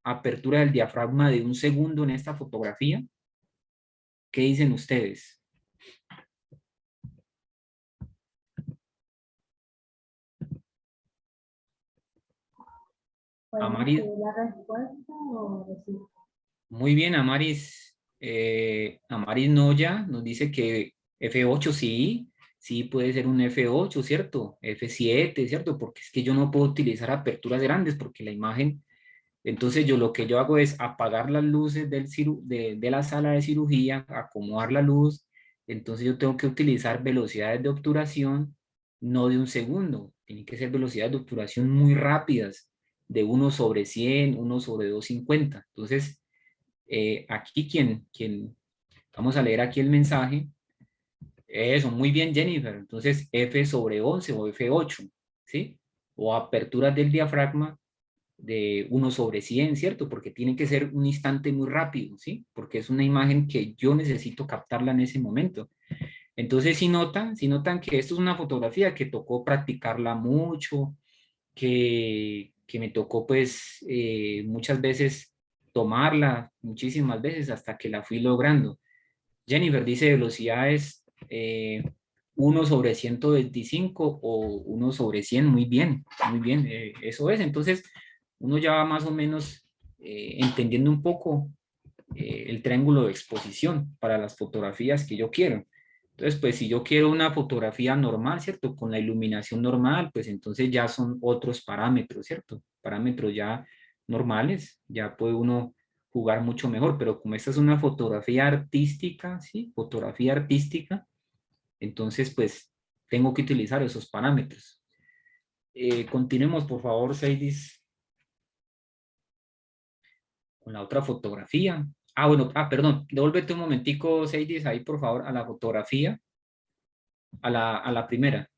apertura del diafragma de 1 segundo en esta fotografía? ¿Qué dicen ustedes? ¿Pueden Amaris, escribir la respuesta o decir? muy bien, Amaris. Amaris Noya nos dice que F8 sí, sí puede ser un F8, ¿cierto? F7, ¿cierto? Porque es que yo no puedo utilizar aperturas grandes porque la imagen, entonces yo lo que yo hago es apagar las luces de la sala de cirugía, acomodar la luz, entonces yo tengo que utilizar velocidades de obturación no de 1 segundo, tienen que ser velocidades de obturación muy rápidas, de 1/100, 1/250. Entonces, aquí vamos a leer aquí el mensaje. Eso, muy bien, Jennifer. Entonces, F/11 o F8, ¿sí? O aperturas del diafragma de 1/100, ¿cierto? Porque tiene que ser un instante muy rápido, ¿sí? Porque es una imagen que yo necesito captarla en ese momento. Entonces, si notan que esto es una fotografía que tocó practicarla mucho, que me tocó pues muchas veces tomarla, muchísimas veces hasta que la fui logrando. Jennifer dice velocidades 1/125 o 1/100, muy bien, eso es. Entonces, uno ya va más o menos entendiendo un poco el triángulo de exposición para las fotografías que yo quiero. Entonces, pues si yo quiero una fotografía normal, ¿cierto? Con la iluminación normal, pues entonces ya son otros parámetros, ¿cierto? Parámetros ya normales, ya puede uno jugar mucho mejor, pero como esta es una fotografía artística, ¿sí? Fotografía artística, entonces pues tengo que utilizar esos parámetros. Continuemos, por favor, Seidis, con la otra fotografía. Bueno, perdón, devuélvete un momentico, Seidis, ahí, por favor, a la fotografía, a la primera.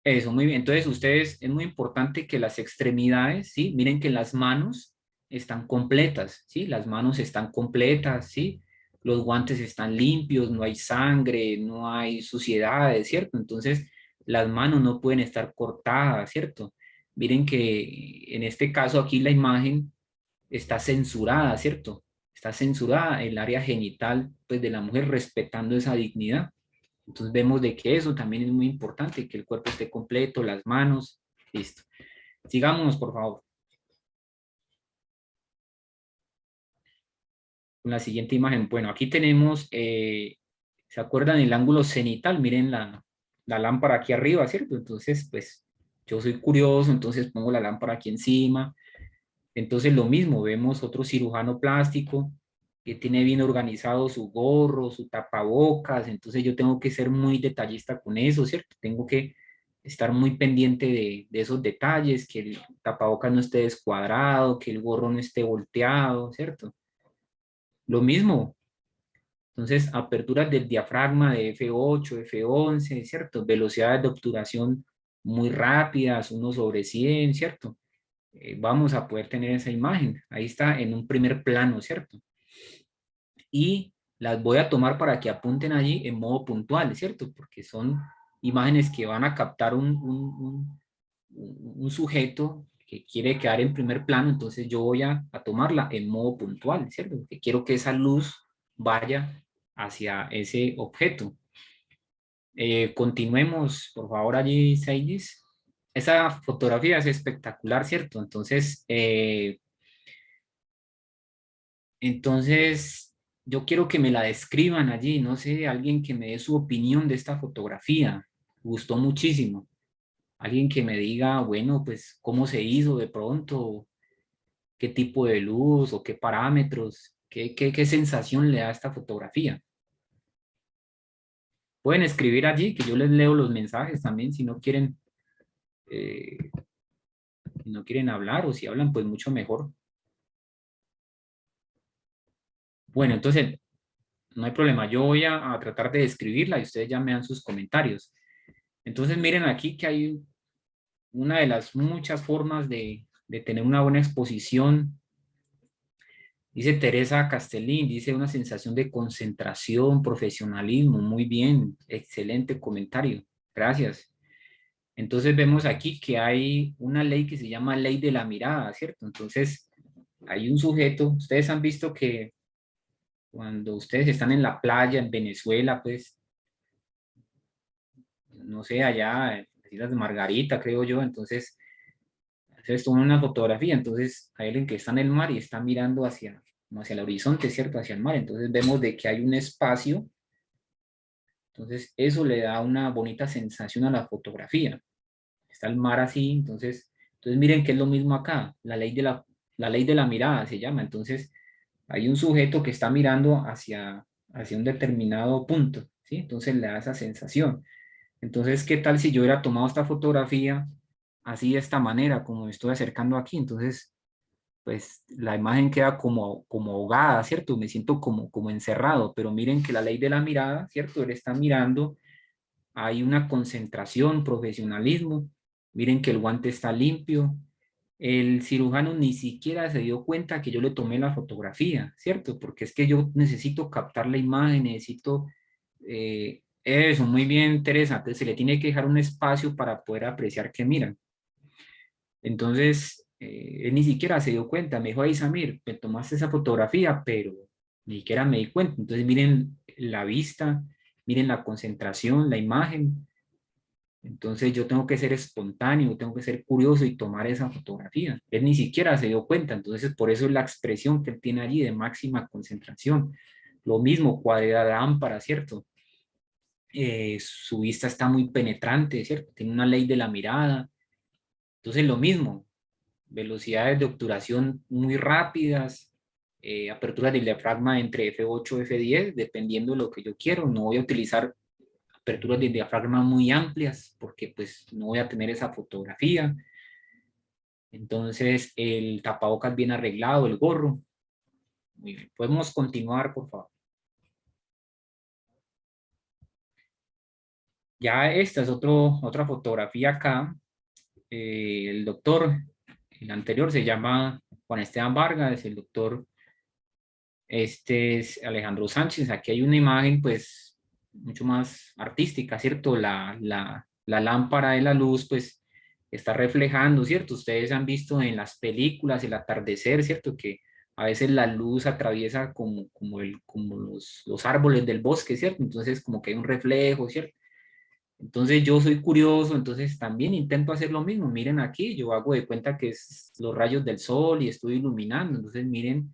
Eso, muy bien. Entonces, ustedes, es muy importante que las extremidades, ¿sí? Miren que las manos están completas, ¿sí? Las manos están completas, ¿sí? Los guantes están limpios, no hay sangre, no hay suciedades, ¿cierto? Entonces, las manos no pueden estar cortadas, ¿cierto? Miren que en este caso aquí la imagen está censurada, ¿cierto? Está censurada el área genital, pues, de la mujer, respetando esa dignidad. Entonces vemos de que eso también es muy importante, que el cuerpo esté completo, las manos, listo. Sigámonos, por favor. Con la siguiente imagen. Bueno, aquí tenemos, ¿se acuerdan el ángulo cenital? Miren la lámpara aquí arriba, ¿cierto? Entonces, pues, yo soy curioso, entonces pongo la lámpara aquí encima. Entonces, lo mismo, vemos otro cirujano plástico que tiene bien organizado su gorro, su tapabocas, entonces yo tengo que ser muy detallista con eso, ¿cierto? Tengo que estar muy pendiente de esos detalles, que el tapabocas no esté descuadrado, que el gorro no esté volteado, ¿cierto? Lo mismo, entonces aperturas del diafragma de F8, F11, ¿cierto? Velocidades de obturación muy rápidas, 1/100, ¿cierto? Vamos a poder tener esa imagen. Ahí está en un primer plano, ¿cierto? Y las voy a tomar para que apunten allí en modo puntual, ¿cierto? Porque son imágenes que van a captar un sujeto que quiere quedar en primer plano, entonces yo voy a tomarla en modo puntual, ¿cierto? Porque quiero que esa luz vaya hacia ese objeto. Continuemos, por favor, allí, Seidis. Esa fotografía es espectacular, ¿cierto? Entonces, yo quiero que me la describan allí, no sé, alguien que me dé su opinión de esta fotografía. Me gustó muchísimo. Alguien que me diga, bueno, pues, cómo se hizo de pronto, qué tipo de luz o qué parámetros, qué sensación le da esta fotografía. Pueden escribir allí, que yo les leo los mensajes también, eh, si no quieren hablar o si hablan, pues mucho mejor. Bueno, entonces, no hay problema, yo voy a tratar de describirla y ustedes ya me dan sus comentarios. Entonces miren aquí que hay una de las muchas formas de tener una buena exposición. Dice Teresa Castellín, dice una sensación de concentración, profesionalismo, muy bien, excelente comentario, gracias. Entonces vemos aquí que hay una ley que se llama ley de la mirada, ¿cierto? Entonces hay un sujeto, ustedes han visto que cuando ustedes están en la playa en Venezuela, pues no sé, allá en las Islas de Margarita, creo yo, entonces toman una fotografía, entonces hay alguien que está en el mar y está mirando como hacia el horizonte, ¿cierto? Hacia el mar, entonces vemos de que hay un espacio, entonces eso le da una bonita sensación a la fotografía. Está el mar así, entonces miren que es lo mismo acá, la ley de la mirada se llama, entonces hay un sujeto que está mirando hacia un determinado punto, ¿sí? Entonces le da esa sensación. Entonces, ¿qué tal si yo hubiera tomado esta fotografía así de esta manera, como me estoy acercando aquí? Entonces, pues la imagen queda como ahogada, ¿cierto? Me siento como encerrado, pero miren que la ley de la mirada, ¿cierto? Él está mirando, hay una concentración, profesionalismo, miren que el guante está limpio, el cirujano ni siquiera se dio cuenta que yo le tomé la fotografía, ¿cierto? Porque es que yo necesito captar la imagen, necesito eso, muy bien, interesante. Se le tiene que dejar un espacio para poder apreciar que miran. Entonces, él ni siquiera se dio cuenta. Me dijo, ay, Samir, me tomaste esa fotografía, pero ni siquiera me di cuenta. Entonces, miren la vista, miren la concentración, la imagen. Entonces, yo tengo que ser espontáneo, tengo que ser curioso y tomar esa fotografía. Él ni siquiera se dio cuenta. Entonces, por eso es la expresión que él tiene allí de máxima concentración. Lo mismo, cuadra de lámpara, ¿cierto? Su vista está muy penetrante, ¿cierto? Tiene una ley de la mirada. Entonces lo mismo, velocidades de obturación muy rápidas, aperturas del diafragma entre F8 y F10, dependiendo de lo que yo quiero. No voy a utilizar aperturas de diafragma muy amplias porque pues no voy a tener esa fotografía. Entonces el tapabocas bien arreglado, el gorro. Muy bien, podemos continuar, por favor. Ya esta es otra fotografía acá. El doctor, el anterior se llama Juan Esteban Vargas, el doctor este es Alejandro Sánchez. Aquí hay una imagen pues mucho más artística, ¿cierto? La lámpara de la luz pues está reflejando, ¿cierto? Ustedes han visto en las películas el atardecer, ¿cierto? Que a veces la luz atraviesa como los árboles del bosque, ¿cierto? Entonces como que hay un reflejo, ¿cierto? Entonces yo soy curioso, entonces también intento hacer lo mismo. Miren aquí, yo hago de cuenta que es los rayos del sol y estoy iluminando. Entonces miren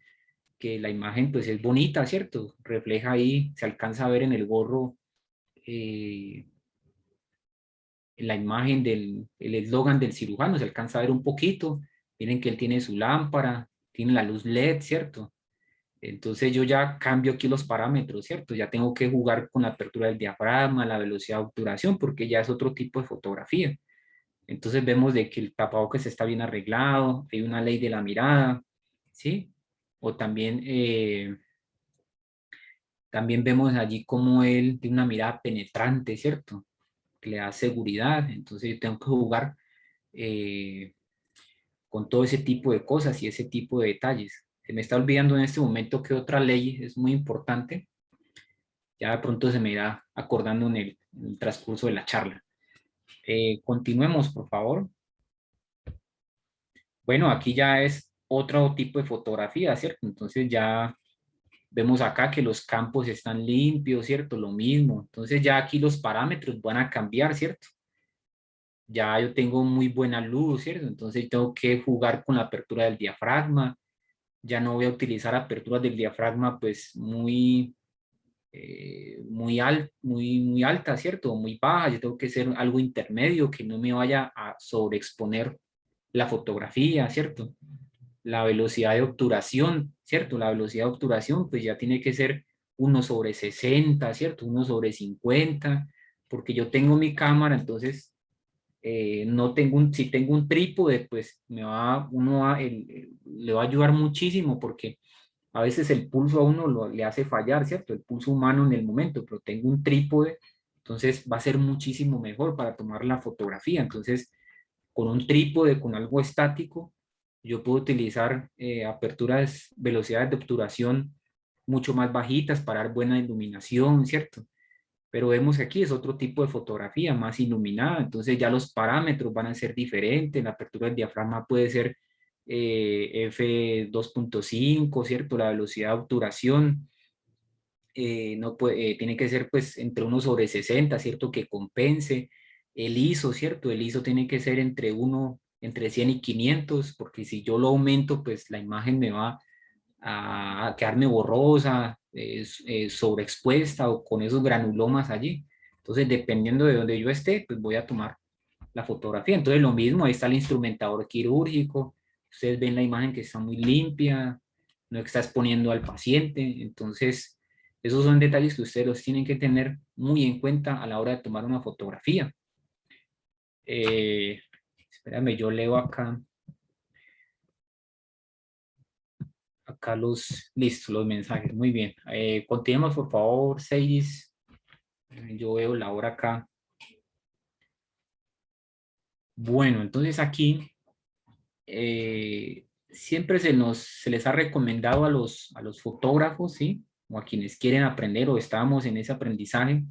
que la imagen pues es bonita, ¿cierto? Refleja ahí, se alcanza a ver en el gorro en la imagen del el eslogan del cirujano, se alcanza a ver un poquito. Miren que él tiene su lámpara, tiene la luz LED, ¿cierto? Entonces yo ya cambio aquí los parámetros, ¿cierto? Ya tengo que jugar con la apertura del diafragma, la velocidad de obturación, porque ya es otro tipo de fotografía. Entonces vemos de que el tapabocas está bien arreglado, hay una ley de la mirada, ¿sí? O también, también vemos allí como él tiene una mirada penetrante, ¿cierto? Que le da seguridad. Entonces yo tengo que jugar eh, con todo ese tipo de cosas y ese tipo de detalles. Se me está olvidando en este momento que otra ley es muy importante. Ya de pronto se me irá acordando en el transcurso de la charla. Continuemos, por favor. Bueno, aquí ya es otro tipo de fotografía, ¿cierto? Entonces ya vemos acá que los campos están limpios, ¿cierto? Lo mismo. Entonces ya aquí los parámetros van a cambiar, ¿cierto? Ya yo tengo muy buena luz, ¿cierto? Entonces tengo que jugar con la apertura del diafragma. Ya no voy a utilizar aperturas del diafragma pues muy alta, ¿cierto? O muy baja. Yo tengo que ser algo intermedio que no me vaya a sobreexponer la fotografía, ¿cierto? La velocidad de obturación, ¿cierto? La velocidad de obturación pues ya tiene que ser 1/60, ¿cierto? 1/50, porque yo tengo mi cámara, entonces no tengo si tengo un trípode, pues le va a ayudar muchísimo porque a veces el pulso a uno le hace fallar, ¿cierto? El pulso humano en el momento, pero tengo un trípode, entonces va a ser muchísimo mejor para tomar la fotografía. Entonces, con un trípode, con algo estático, yo puedo utilizar aperturas, velocidades de obturación mucho más bajitas para dar buena iluminación, ¿cierto? Pero vemos que aquí es otro tipo de fotografía, más iluminada, entonces ya los parámetros van a ser diferentes, la apertura del diafragma puede ser f2.5, ¿cierto? La velocidad de obturación no puede, tiene que ser pues entre 1/60, ¿cierto? Que compense. El ISO, ¿cierto? El ISO tiene que ser entre 100 y 500, porque si yo lo aumento, pues la imagen me va a quedarme borrosa, sobreexpuesta o con esos granulomas allí. Entonces, dependiendo de donde yo esté, pues voy a tomar la fotografía. Entonces, lo mismo, ahí está el instrumentador quirúrgico. Ustedes ven la imagen que está muy limpia, no está exponiendo al paciente. Entonces, esos son detalles que ustedes los tienen que tener muy en cuenta a la hora de tomar una fotografía. Espérame, yo leo acá. Acá listo, los mensajes. Muy bien. Continuemos, por favor, Seis. Yo veo la hora acá. Bueno, entonces aquí siempre se les ha recomendado a los fotógrafos, ¿sí? O a quienes quieren aprender o estamos en ese aprendizaje,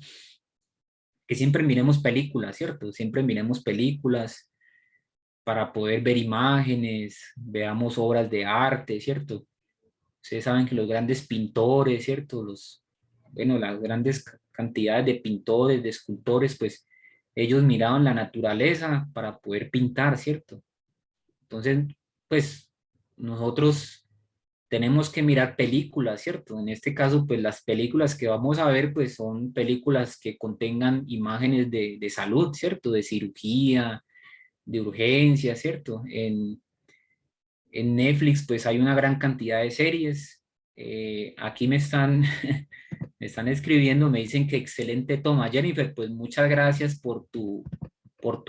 que siempre miremos películas, ¿cierto? Siempre miremos películas para poder ver imágenes, veamos obras de arte, ¿cierto? Ustedes saben que los grandes pintores, ¿cierto? Bueno, las grandes cantidades de pintores, de escultores, pues ellos miraban la naturaleza para poder pintar, ¿cierto? Entonces, pues nosotros tenemos que mirar películas, ¿cierto? En este caso, pues las películas que vamos a ver, pues son películas que contengan imágenes de salud, ¿cierto? De cirugía, de urgencia, ¿cierto? En Netflix pues hay una gran cantidad de series. Aquí me están, me están escribiendo, me dicen que excelente toma. Jennifer, pues muchas gracias por tu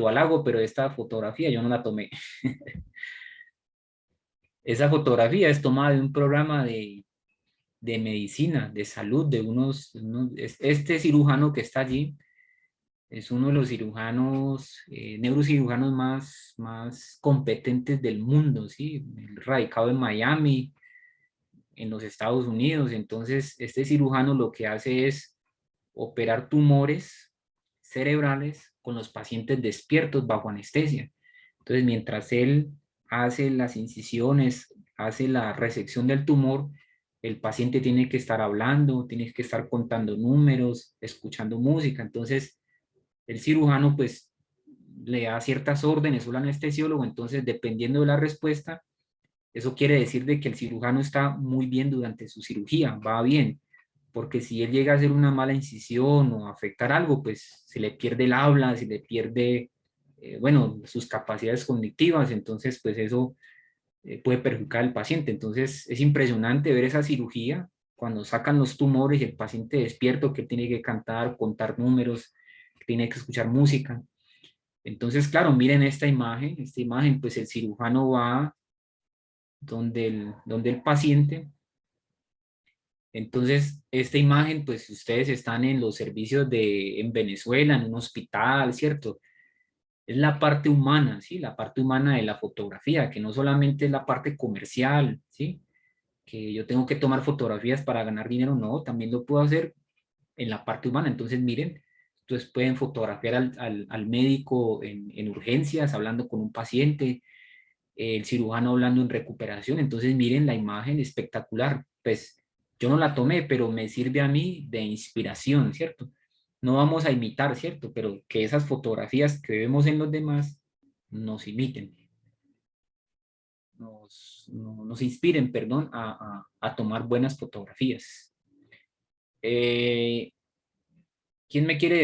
halago, pero esta fotografía yo no la tomé. Esa fotografía es tomada de un programa de medicina, de salud, de este cirujano que está allí es uno de los cirujanos, neurocirujanos más competentes del mundo, ¿sí? Radicado en Miami, en los Estados Unidos. Entonces, este cirujano lo que hace es operar tumores cerebrales con los pacientes despiertos bajo anestesia. Entonces, mientras él hace las incisiones, hace la resección del tumor, el paciente tiene que estar hablando, tiene que estar contando números, escuchando música. Entonces, el cirujano pues le da ciertas órdenes o el anestesiólogo, entonces dependiendo de la respuesta, eso quiere decir de que el cirujano está muy bien durante su cirugía, va bien, porque si él llega a hacer una mala incisión o afectar algo, pues se le pierde el habla, se le pierde, bueno, sus capacidades cognitivas, entonces pues eso puede perjudicar al paciente. Entonces es impresionante ver esa cirugía cuando sacan los tumores y el paciente despierto que tiene que cantar, contar números, que tiene que escuchar música. Entonces, claro, miren esta imagen, pues el cirujano va donde el paciente. Entonces, esta imagen, pues ustedes están en los servicios en Venezuela, en un hospital, ¿cierto? Es la parte humana, ¿sí? La parte humana de la fotografía, que no solamente es la parte comercial, ¿sí? Que yo tengo que tomar fotografías para ganar dinero, no, también lo puedo hacer en la parte humana. Entonces, miren, entonces pueden fotografiar al médico en urgencias, hablando con un paciente, el cirujano hablando en recuperación. Entonces, miren la imagen espectacular. Pues yo no la tomé, pero me sirve a mí de inspiración, ¿cierto? No vamos a imitar, ¿cierto? Pero que esas fotografías que vemos en los demás nos imiten, nos inspiren, perdón, a tomar buenas fotografías. Eh, ¿Quién me quiere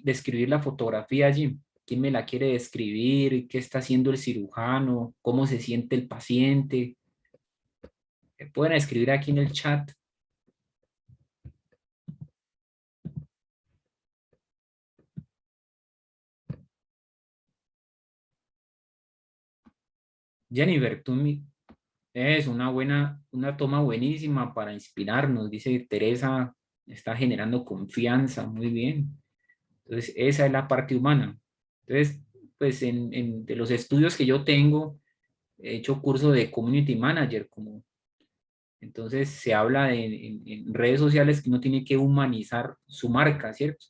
describir la fotografía allí? ¿Quién me la quiere describir? ¿Qué está haciendo el cirujano? ¿Cómo se siente el paciente? Pueden escribir aquí en el chat. Jennifer, es una toma buenísima para inspirarnos, dice Teresa, está generando confianza, muy bien. Entonces, esa es la parte humana. Entonces, pues de los estudios que yo tengo, he hecho curso de Community Manager, entonces se habla en redes sociales que uno tiene que humanizar su marca, ¿cierto?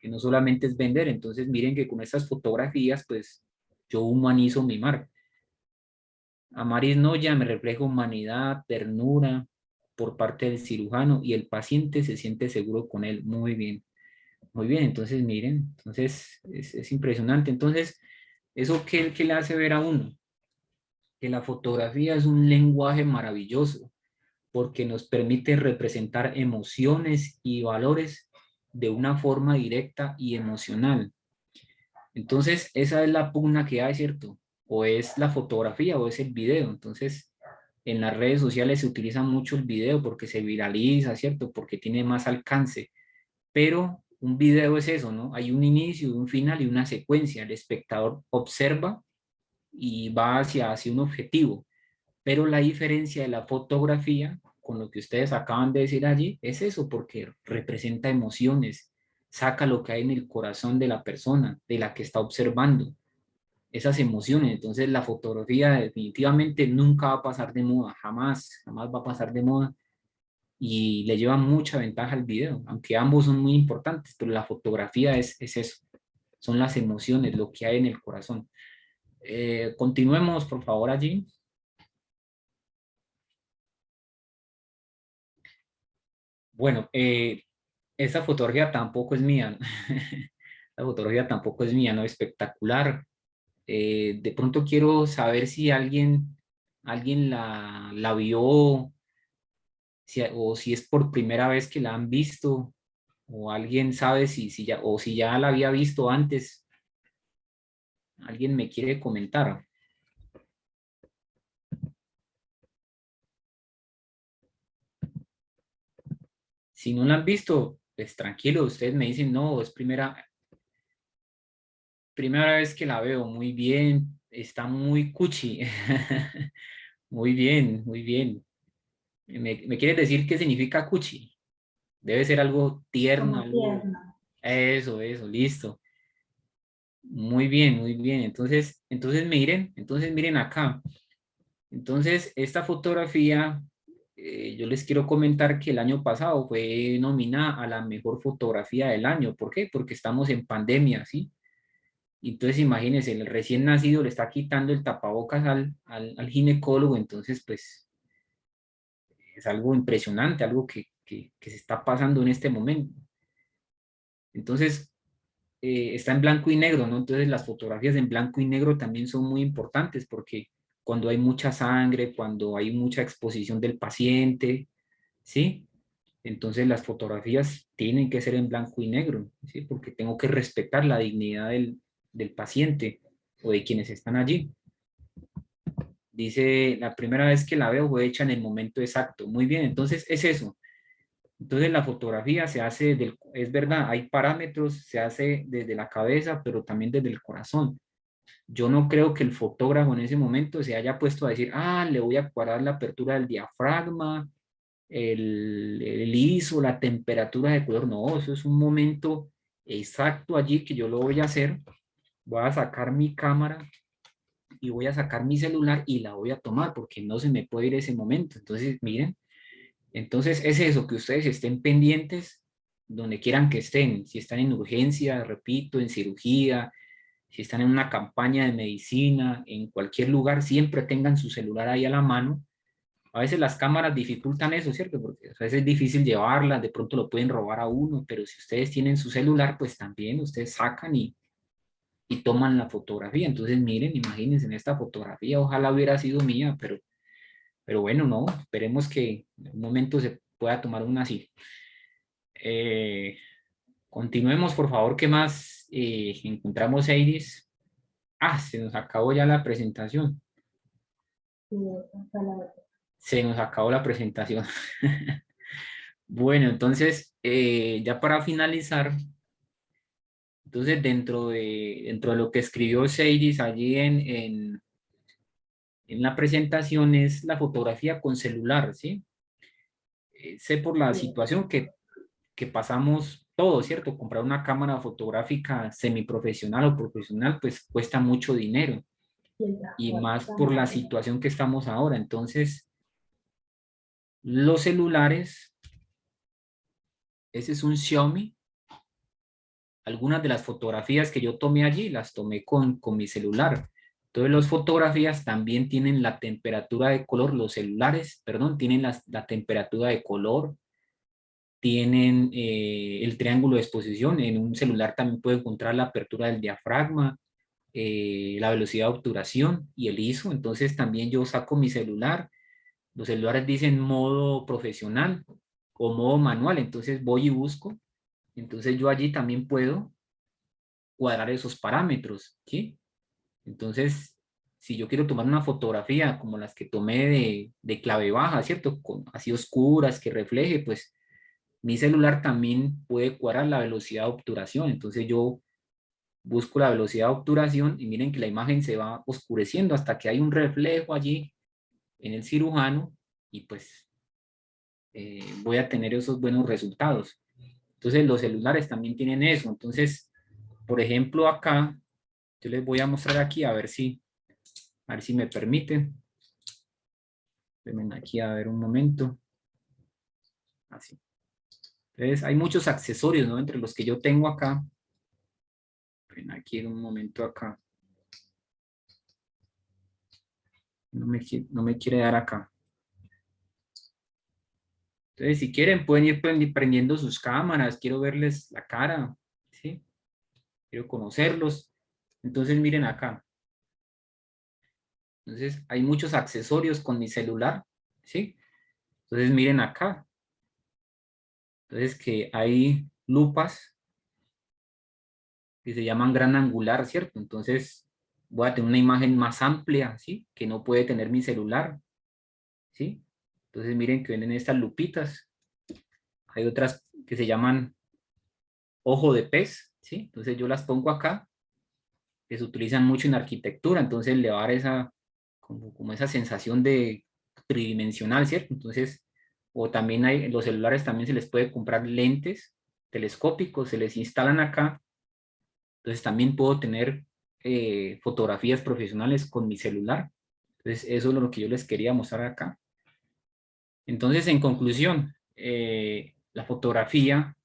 Que no solamente es vender. Entonces, miren que con estas fotografías, pues yo humanizo mi marca. Amaris Noya me refleja humanidad, ternura por parte del cirujano y el paciente se siente seguro con él. Muy bien, muy bien. Entonces, miren, entonces es impresionante. Entonces, ¿eso qué le hace ver a uno? Que la fotografía es un lenguaje maravilloso porque nos permite representar emociones y valores de una forma directa y emocional. Entonces, esa es la pugna que hay, ¿cierto? O es la fotografía o es el video. Entonces, en las redes sociales se utiliza mucho el video porque se viraliza, ¿cierto? Porque tiene más alcance. Pero un video es eso, ¿no? Hay un inicio, un final y una secuencia. El espectador observa y va hacia un objetivo. Pero la diferencia de la fotografía, con lo que ustedes acaban de decir allí, es eso, porque representa emociones, saca lo que hay en el corazón de la persona, de la que está observando, esas emociones. Entonces la fotografía definitivamente nunca va a pasar de moda, jamás, jamás va a pasar de moda y le lleva mucha ventaja al video, aunque ambos son muy importantes, pero la fotografía es eso, son las emociones, lo que hay en el corazón. Continuemos, por favor, allí. Bueno, esa fotografía tampoco es mía. La fotografía tampoco es mía, no espectacular. De pronto quiero saber si alguien la vio, o si es por primera vez que la han visto, o alguien sabe si ya la había visto antes. Alguien me quiere comentar. Si no la han visto, pues tranquilo, ustedes me dicen, no, es primera vez que la veo, muy bien, está muy cuchi. Muy bien, muy bien. ¿Me quieres decir qué significa cuchi? Debe ser algo tierno, como algo... tierno. Eso, listo. Muy bien, muy bien. Entonces miren acá. Entonces, esta fotografía, yo les quiero comentar que el año pasado fue nominada a la mejor fotografía del año. ¿Por qué? Porque estamos en pandemia, ¿sí? Entonces, imagínense, el recién nacido le está quitando el tapabocas al ginecólogo, entonces, pues, es algo impresionante, algo que se está pasando en este momento. Entonces, está en blanco y negro, ¿no? Entonces las fotografías en blanco y negro también son muy importantes porque cuando hay mucha sangre, cuando hay mucha exposición del paciente, ¿sí? Entonces las fotografías tienen que ser en blanco y negro, ¿sí? Porque tengo que respetar la dignidad del paciente o de quienes están allí. Dice, la primera vez que la veo fue hecha en el momento exacto. Muy bien, entonces es eso. Entonces la fotografía se hace, es verdad, hay parámetros, se hace desde la cabeza, pero también desde el corazón. Yo no creo que el fotógrafo en ese momento se haya puesto a decir, ah, le voy a cuadrar la apertura del diafragma, el ISO, la temperatura de color. No, eso es un momento exacto allí que yo lo voy a hacer. Voy a sacar mi cámara y voy a sacar mi celular y la voy a tomar porque no se me puede ir ese momento. Entonces, miren, entonces es eso, que ustedes estén pendientes donde quieran que estén, si están en urgencia, repito, en cirugía, si están en una campaña de medicina, en cualquier lugar, siempre tengan su celular ahí a la mano. A veces las cámaras dificultan eso, ¿cierto? Porque a veces es difícil llevarlas, de pronto lo pueden robar a uno, pero si ustedes tienen su celular, pues también ustedes sacan y toman la fotografía. Entonces miren, imagínense en esta fotografía, ojalá hubiera sido mía, pero bueno, no, esperemos que en un momento se pueda tomar una así. Eh, Continuemos, por favor, ¿qué más encontramos, Eiris? Ah, se nos acabó ya la presentación. Sí, esa fue la verdad. Se nos acabó la presentación. Bueno, entonces, ya para finalizar, entonces dentro de lo que escribió Seiris allí en la presentación es la fotografía con celular, ¿sí? Sé por la Sí, situación que pasamos todos, ¿cierto? Comprar una cámara fotográfica semiprofesional o profesional, pues cuesta mucho dinero sí, el y transporte más por la también. situación que estamos ahora. Entonces, los celulares, ese es un Xiaomi. Algunas de las fotografías que yo tomé allí las tomé con mi celular. Entonces, las fotografías también tienen la temperatura de color, los celulares, perdón, tienen la temperatura de color, tienen el triángulo de exposición. En un celular también puedo encontrar la apertura del diafragma, la velocidad de obturación y el ISO. Entonces también yo saco mi celular. Los celulares dicen modo profesional o modo manual. Entonces voy y busco. Entonces yo allí también puedo cuadrar esos parámetros, ¿sí? Entonces, si yo quiero tomar una fotografía como las que tomé de clave baja, ¿cierto? Así oscuras, que refleje, pues mi celular también puede cuadrar la velocidad de obturación. Entonces yo busco la velocidad de obturación y miren que la imagen se va oscureciendo hasta que hay un reflejo allí en el cirujano y pues voy a tener esos buenos resultados. Entonces los celulares también tienen eso. Entonces, por ejemplo, acá, yo les voy a mostrar aquí a ver si me permiten. Ven aquí a ver un momento. Así. Entonces, hay muchos accesorios, ¿no? Entre los que yo tengo acá. Ven aquí en un momento acá. No me quiere dar acá. Entonces, si quieren, pueden ir prendiendo sus cámaras. Quiero verles la cara, ¿sí? Quiero conocerlos. Entonces, miren acá. Entonces, hay muchos accesorios con mi celular, ¿sí? Entonces, miren acá. Entonces, que hay lupas que se llaman gran angular, ¿cierto? Entonces, voy a tener una imagen más amplia, ¿sí? Que no puede tener mi celular, ¿sí? Entonces, miren que vienen estas lupitas. Hay otras que se llaman ojo de pez, ¿sí? Entonces yo las pongo acá, que se utilizan mucho en arquitectura, entonces le va a dar esa, como esa sensación de tridimensional, ¿cierto? Entonces, o también hay, los celulares también se les puede comprar lentes telescópicos, se les instalan acá, entonces también puedo tener fotografías profesionales con mi celular. Entonces eso es lo que yo les quería mostrar acá. Entonces, en conclusión, la fotografía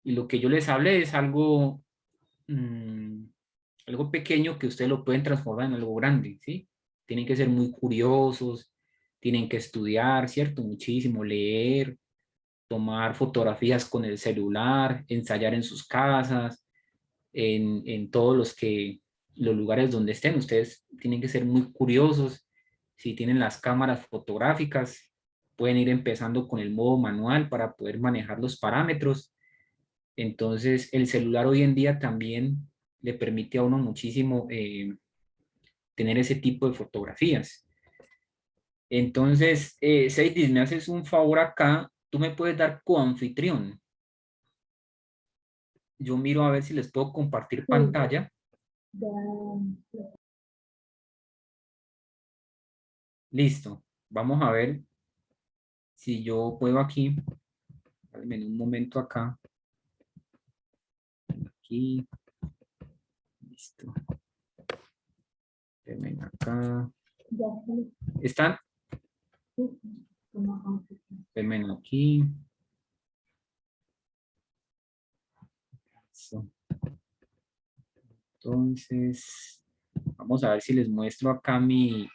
y lo que yo les hablé es algo, algo pequeño que ustedes lo pueden transformar en algo grande, ¿sí? Tienen que ser muy curiosos, tienen que estudiar, ¿cierto? Muchísimo, leer, tomar fotografías con el celular, ensayar en sus casas, en todos los lugares donde estén. Ustedes tienen que ser muy curiosos. Si tienen las cámaras fotográficas, pueden ir empezando con el modo manual para poder manejar los parámetros. Entonces, el celular hoy en día también le permite a uno muchísimo tener ese tipo de fotografías. Entonces, Seidis, me haces un favor acá, tú me puedes dar coanfitrión. Yo miro a ver si les puedo compartir pantalla. Ya, Listo. Vamos a ver si yo puedo aquí. En un momento acá. Aquí. Listo. Ven acá. ya sí, ¿Están? sí, como confusión. Ven aquí. Listo. Entonces, vamos a ver si les muestro acá mi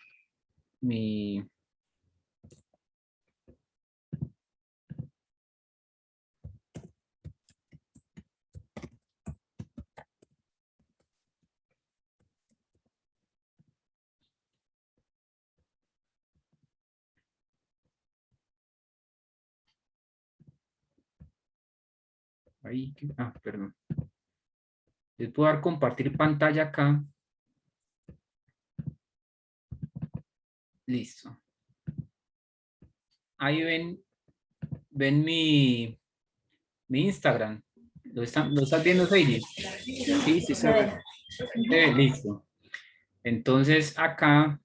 ahí, perdón. Les puedo dar compartir pantalla acá. Listo. Ahí ven mi Instagram. ¿Lo estás viendo, Seiji? Sí, sí se ve. Listo. Entonces acá,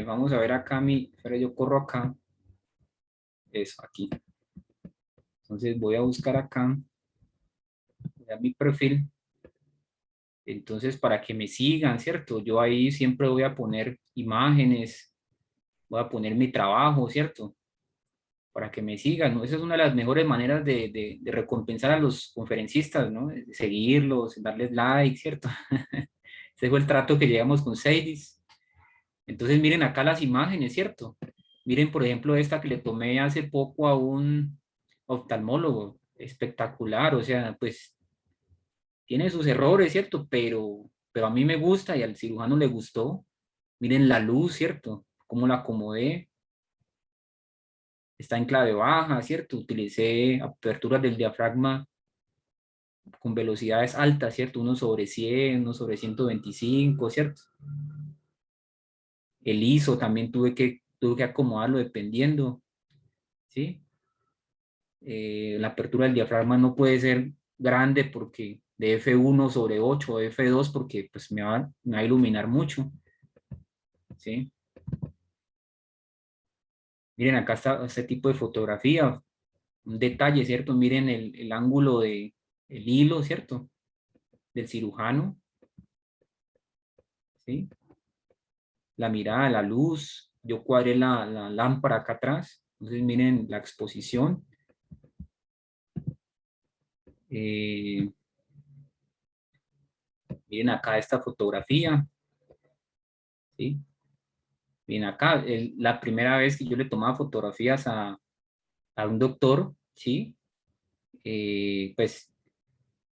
vamos a ver acá pero yo corro acá. Eso, aquí. Entonces voy a buscar acá, voy a mi perfil. Entonces para que me sigan, ¿cierto? Yo ahí siempre voy a poner imágenes, voy a poner mi trabajo, ¿cierto? Para que me sigan, ¿no? Esa es una de las mejores maneras de recompensar a los conferencistas, ¿no? De seguirlos, darles like, ¿cierto? Ese fue el trato que llegamos con Seidis. Entonces miren acá las imágenes, ¿cierto? Miren, por ejemplo, esta que le tomé hace poco a un oftalmólogo, espectacular, o sea, pues tiene sus errores, ¿cierto? Pero a mí me gusta y al cirujano le gustó. Miren la luz, ¿cierto? Cómo la acomodé. Está en clave baja, ¿cierto? Utilicé aperturas del diafragma con velocidades altas, ¿cierto? 1/100, 1/125, ¿cierto? El ISO también tuve que acomodarlo dependiendo, ¿sí? La apertura del diafragma no puede ser grande porque de F1/8 o F2 porque pues me va a iluminar mucho, ¿sí? Miren, acá está este tipo de fotografía, un detalle, ¿cierto? Miren el ángulo el hilo, ¿cierto? Del cirujano, ¿sí? La mirada, la luz, yo cuadré la lámpara acá atrás, entonces miren la exposición. Eh, miren acá esta fotografía, ¿sí? Miren acá, la primera vez que yo le tomaba fotografías a un doctor, ¿sí? Pues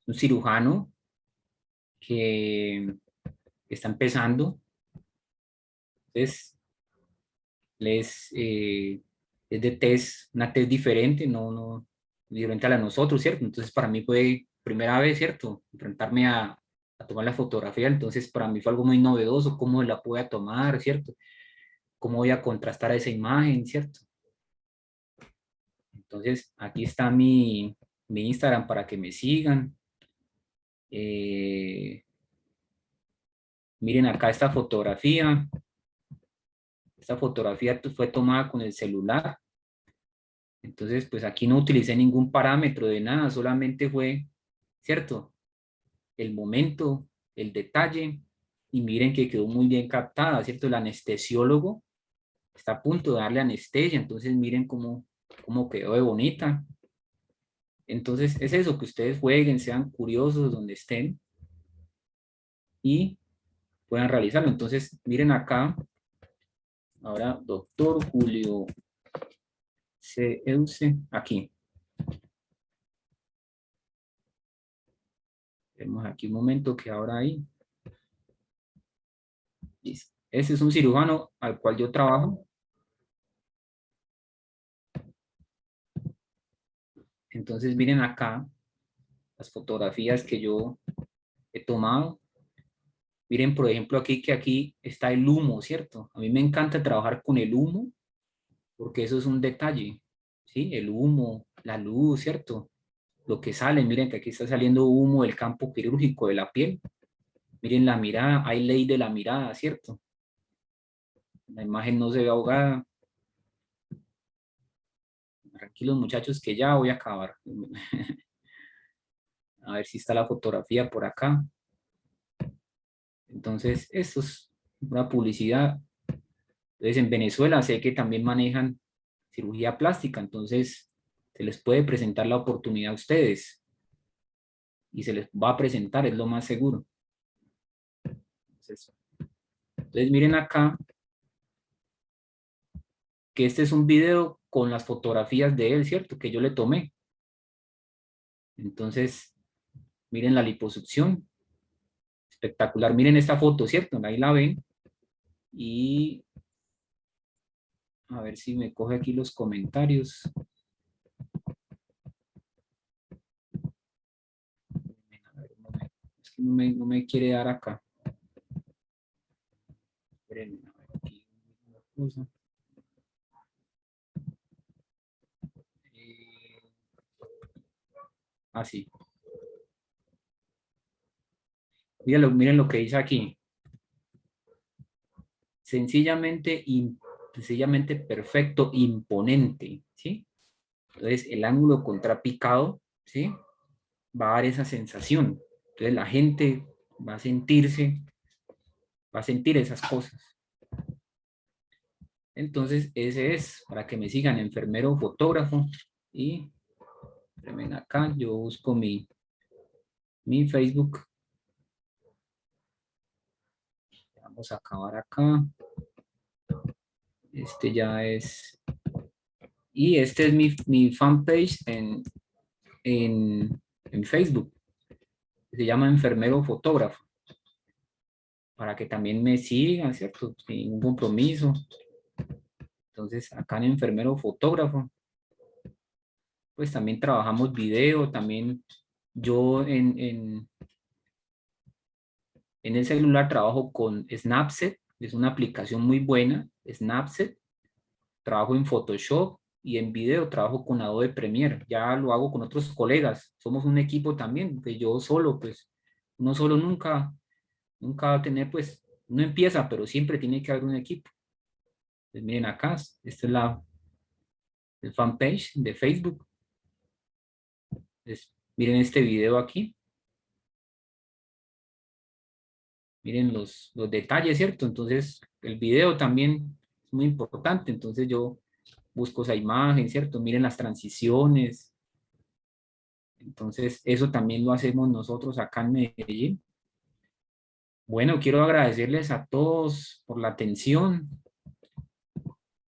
un cirujano que está empezando, entonces es de test, una test diferente, no diferente a la de nosotros, ¿cierto? Entonces para mí fue primera vez, ¿cierto? Enfrentarme a tomar la fotografía, entonces para mí fue algo muy novedoso, cómo la voy a tomar, ¿cierto? Cómo voy a contrastar esa imagen, ¿cierto? Entonces, aquí está mi Instagram para que me sigan. Miren acá esta fotografía. Esta fotografía fue tomada con el celular. Entonces, pues aquí no utilicé ningún parámetro de nada, solamente fue, ¿cierto? El momento, el detalle, y miren que quedó muy bien captada, ¿cierto? El anestesiólogo está a punto de darle anestesia, entonces miren cómo quedó de bonita. Entonces, es eso, que ustedes jueguen, sean curiosos donde estén y puedan realizarlo. Entonces, miren acá, ahora, doctor Julio C. Euse, aquí. Vemos aquí un momento que ahora ahí. Listo. Ese es un cirujano al cual yo trabajo. Entonces miren acá las fotografías que yo he tomado. Miren, por ejemplo, aquí que aquí está el humo, ¿cierto? A mí me encanta trabajar con el humo porque eso es un detalle, ¿sí? El humo, la luz, ¿cierto? Lo que sale, miren que aquí está saliendo humo del campo quirúrgico de la piel. Miren la mirada, hay ley de la mirada, ¿cierto? La imagen no se ve ahogada. Tranquilos muchachos que ya voy a acabar. A ver si está la fotografía por acá. Entonces, esto es una publicidad. Entonces, en Venezuela sé que también manejan cirugía plástica, entonces se les puede presentar la oportunidad a ustedes y se les va a presentar, es lo más seguro. Entonces miren acá que este es un video con las fotografías de él, ¿cierto? Que yo le tomé. Entonces, miren la liposucción. Espectacular. Miren esta foto, ¿cierto? Ahí la ven. Y a ver si me coge aquí los comentarios. A ver, un momento. Es que no me quiere dar acá. Espérenme, a ver aquí una cosa. Así. Miren lo que dice aquí. Sencillamente perfecto, imponente, ¿sí? Entonces, el ángulo contrapicado, ¿sí? Va a dar esa sensación. Entonces, la gente va a va a sentir esas cosas. Entonces, ese es, para que me sigan, enfermero fotógrafo. Y ven acá, yo busco mi Facebook. Vamos a acabar acá. Este ya es... Y este es mi fanpage en Facebook. Se llama enfermero fotógrafo. Para que también me sigan, ¿cierto? Sin ningún compromiso. Entonces, acá en enfermero fotógrafo, pues también trabajamos video, también yo en el celular trabajo con Snapseed, es una aplicación muy buena, Snapseed. Trabajo en Photoshop y en video trabajo con Adobe Premiere. Ya lo hago con otros colegas. Somos un equipo también, que yo solo, pues, uno solo nunca va a tener, pues, uno empieza, pero siempre tiene que haber un equipo. Pues miren acá, esta es el fanpage de Facebook. Entonces, miren este video aquí. Miren los detalles, ¿cierto? Entonces, el video también es muy importante. Entonces, yo busco esa imagen, ¿cierto? Miren las transiciones. Entonces, eso también lo hacemos nosotros acá en Medellín. Bueno, quiero agradecerles a todos por la atención.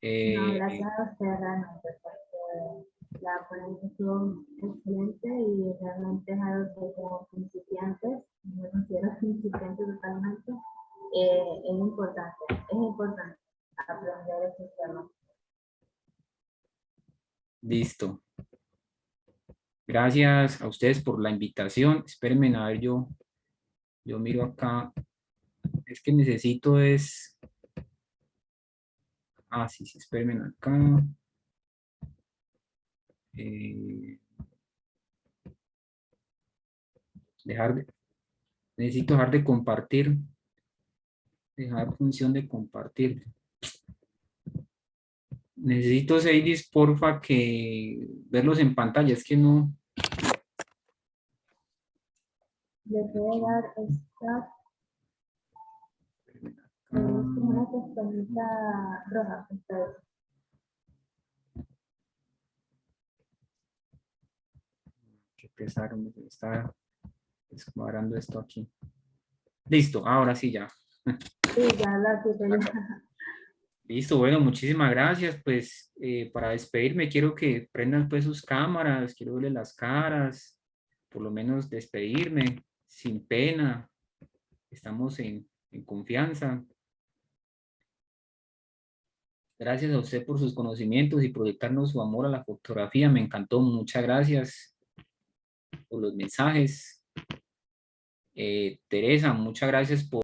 No, Eh, gracias a usted realmente, porque la ponencia estuvo excelente y realmente es algo que como principiantes, me considero principiante totalmente, es importante aprender estos temas. Listo. Gracias a ustedes por la invitación. Espérenme, a ver, yo miro acá. Es que necesito es... Ah, sí, espérenme acá. Necesito dejar de compartir. Dejar función de compartir. Necesito, Seidis, porfa, que verlos en pantalla. Es que no. Le puede dar start. Una pestañita roja. Ustedes. Qué pesar, hombre, está descuadrando esto aquí. Listo, ahora sí ya. Sí, ya la quité. Listo, bueno, muchísimas gracias. Pues para despedirme quiero que prendan pues sus cámaras, quiero verles las caras, por lo menos despedirme sin pena. Estamos en confianza. Gracias a usted por sus conocimientos y proyectarnos su amor a la fotografía. Me encantó, muchas gracias por los mensajes. Teresa, muchas gracias por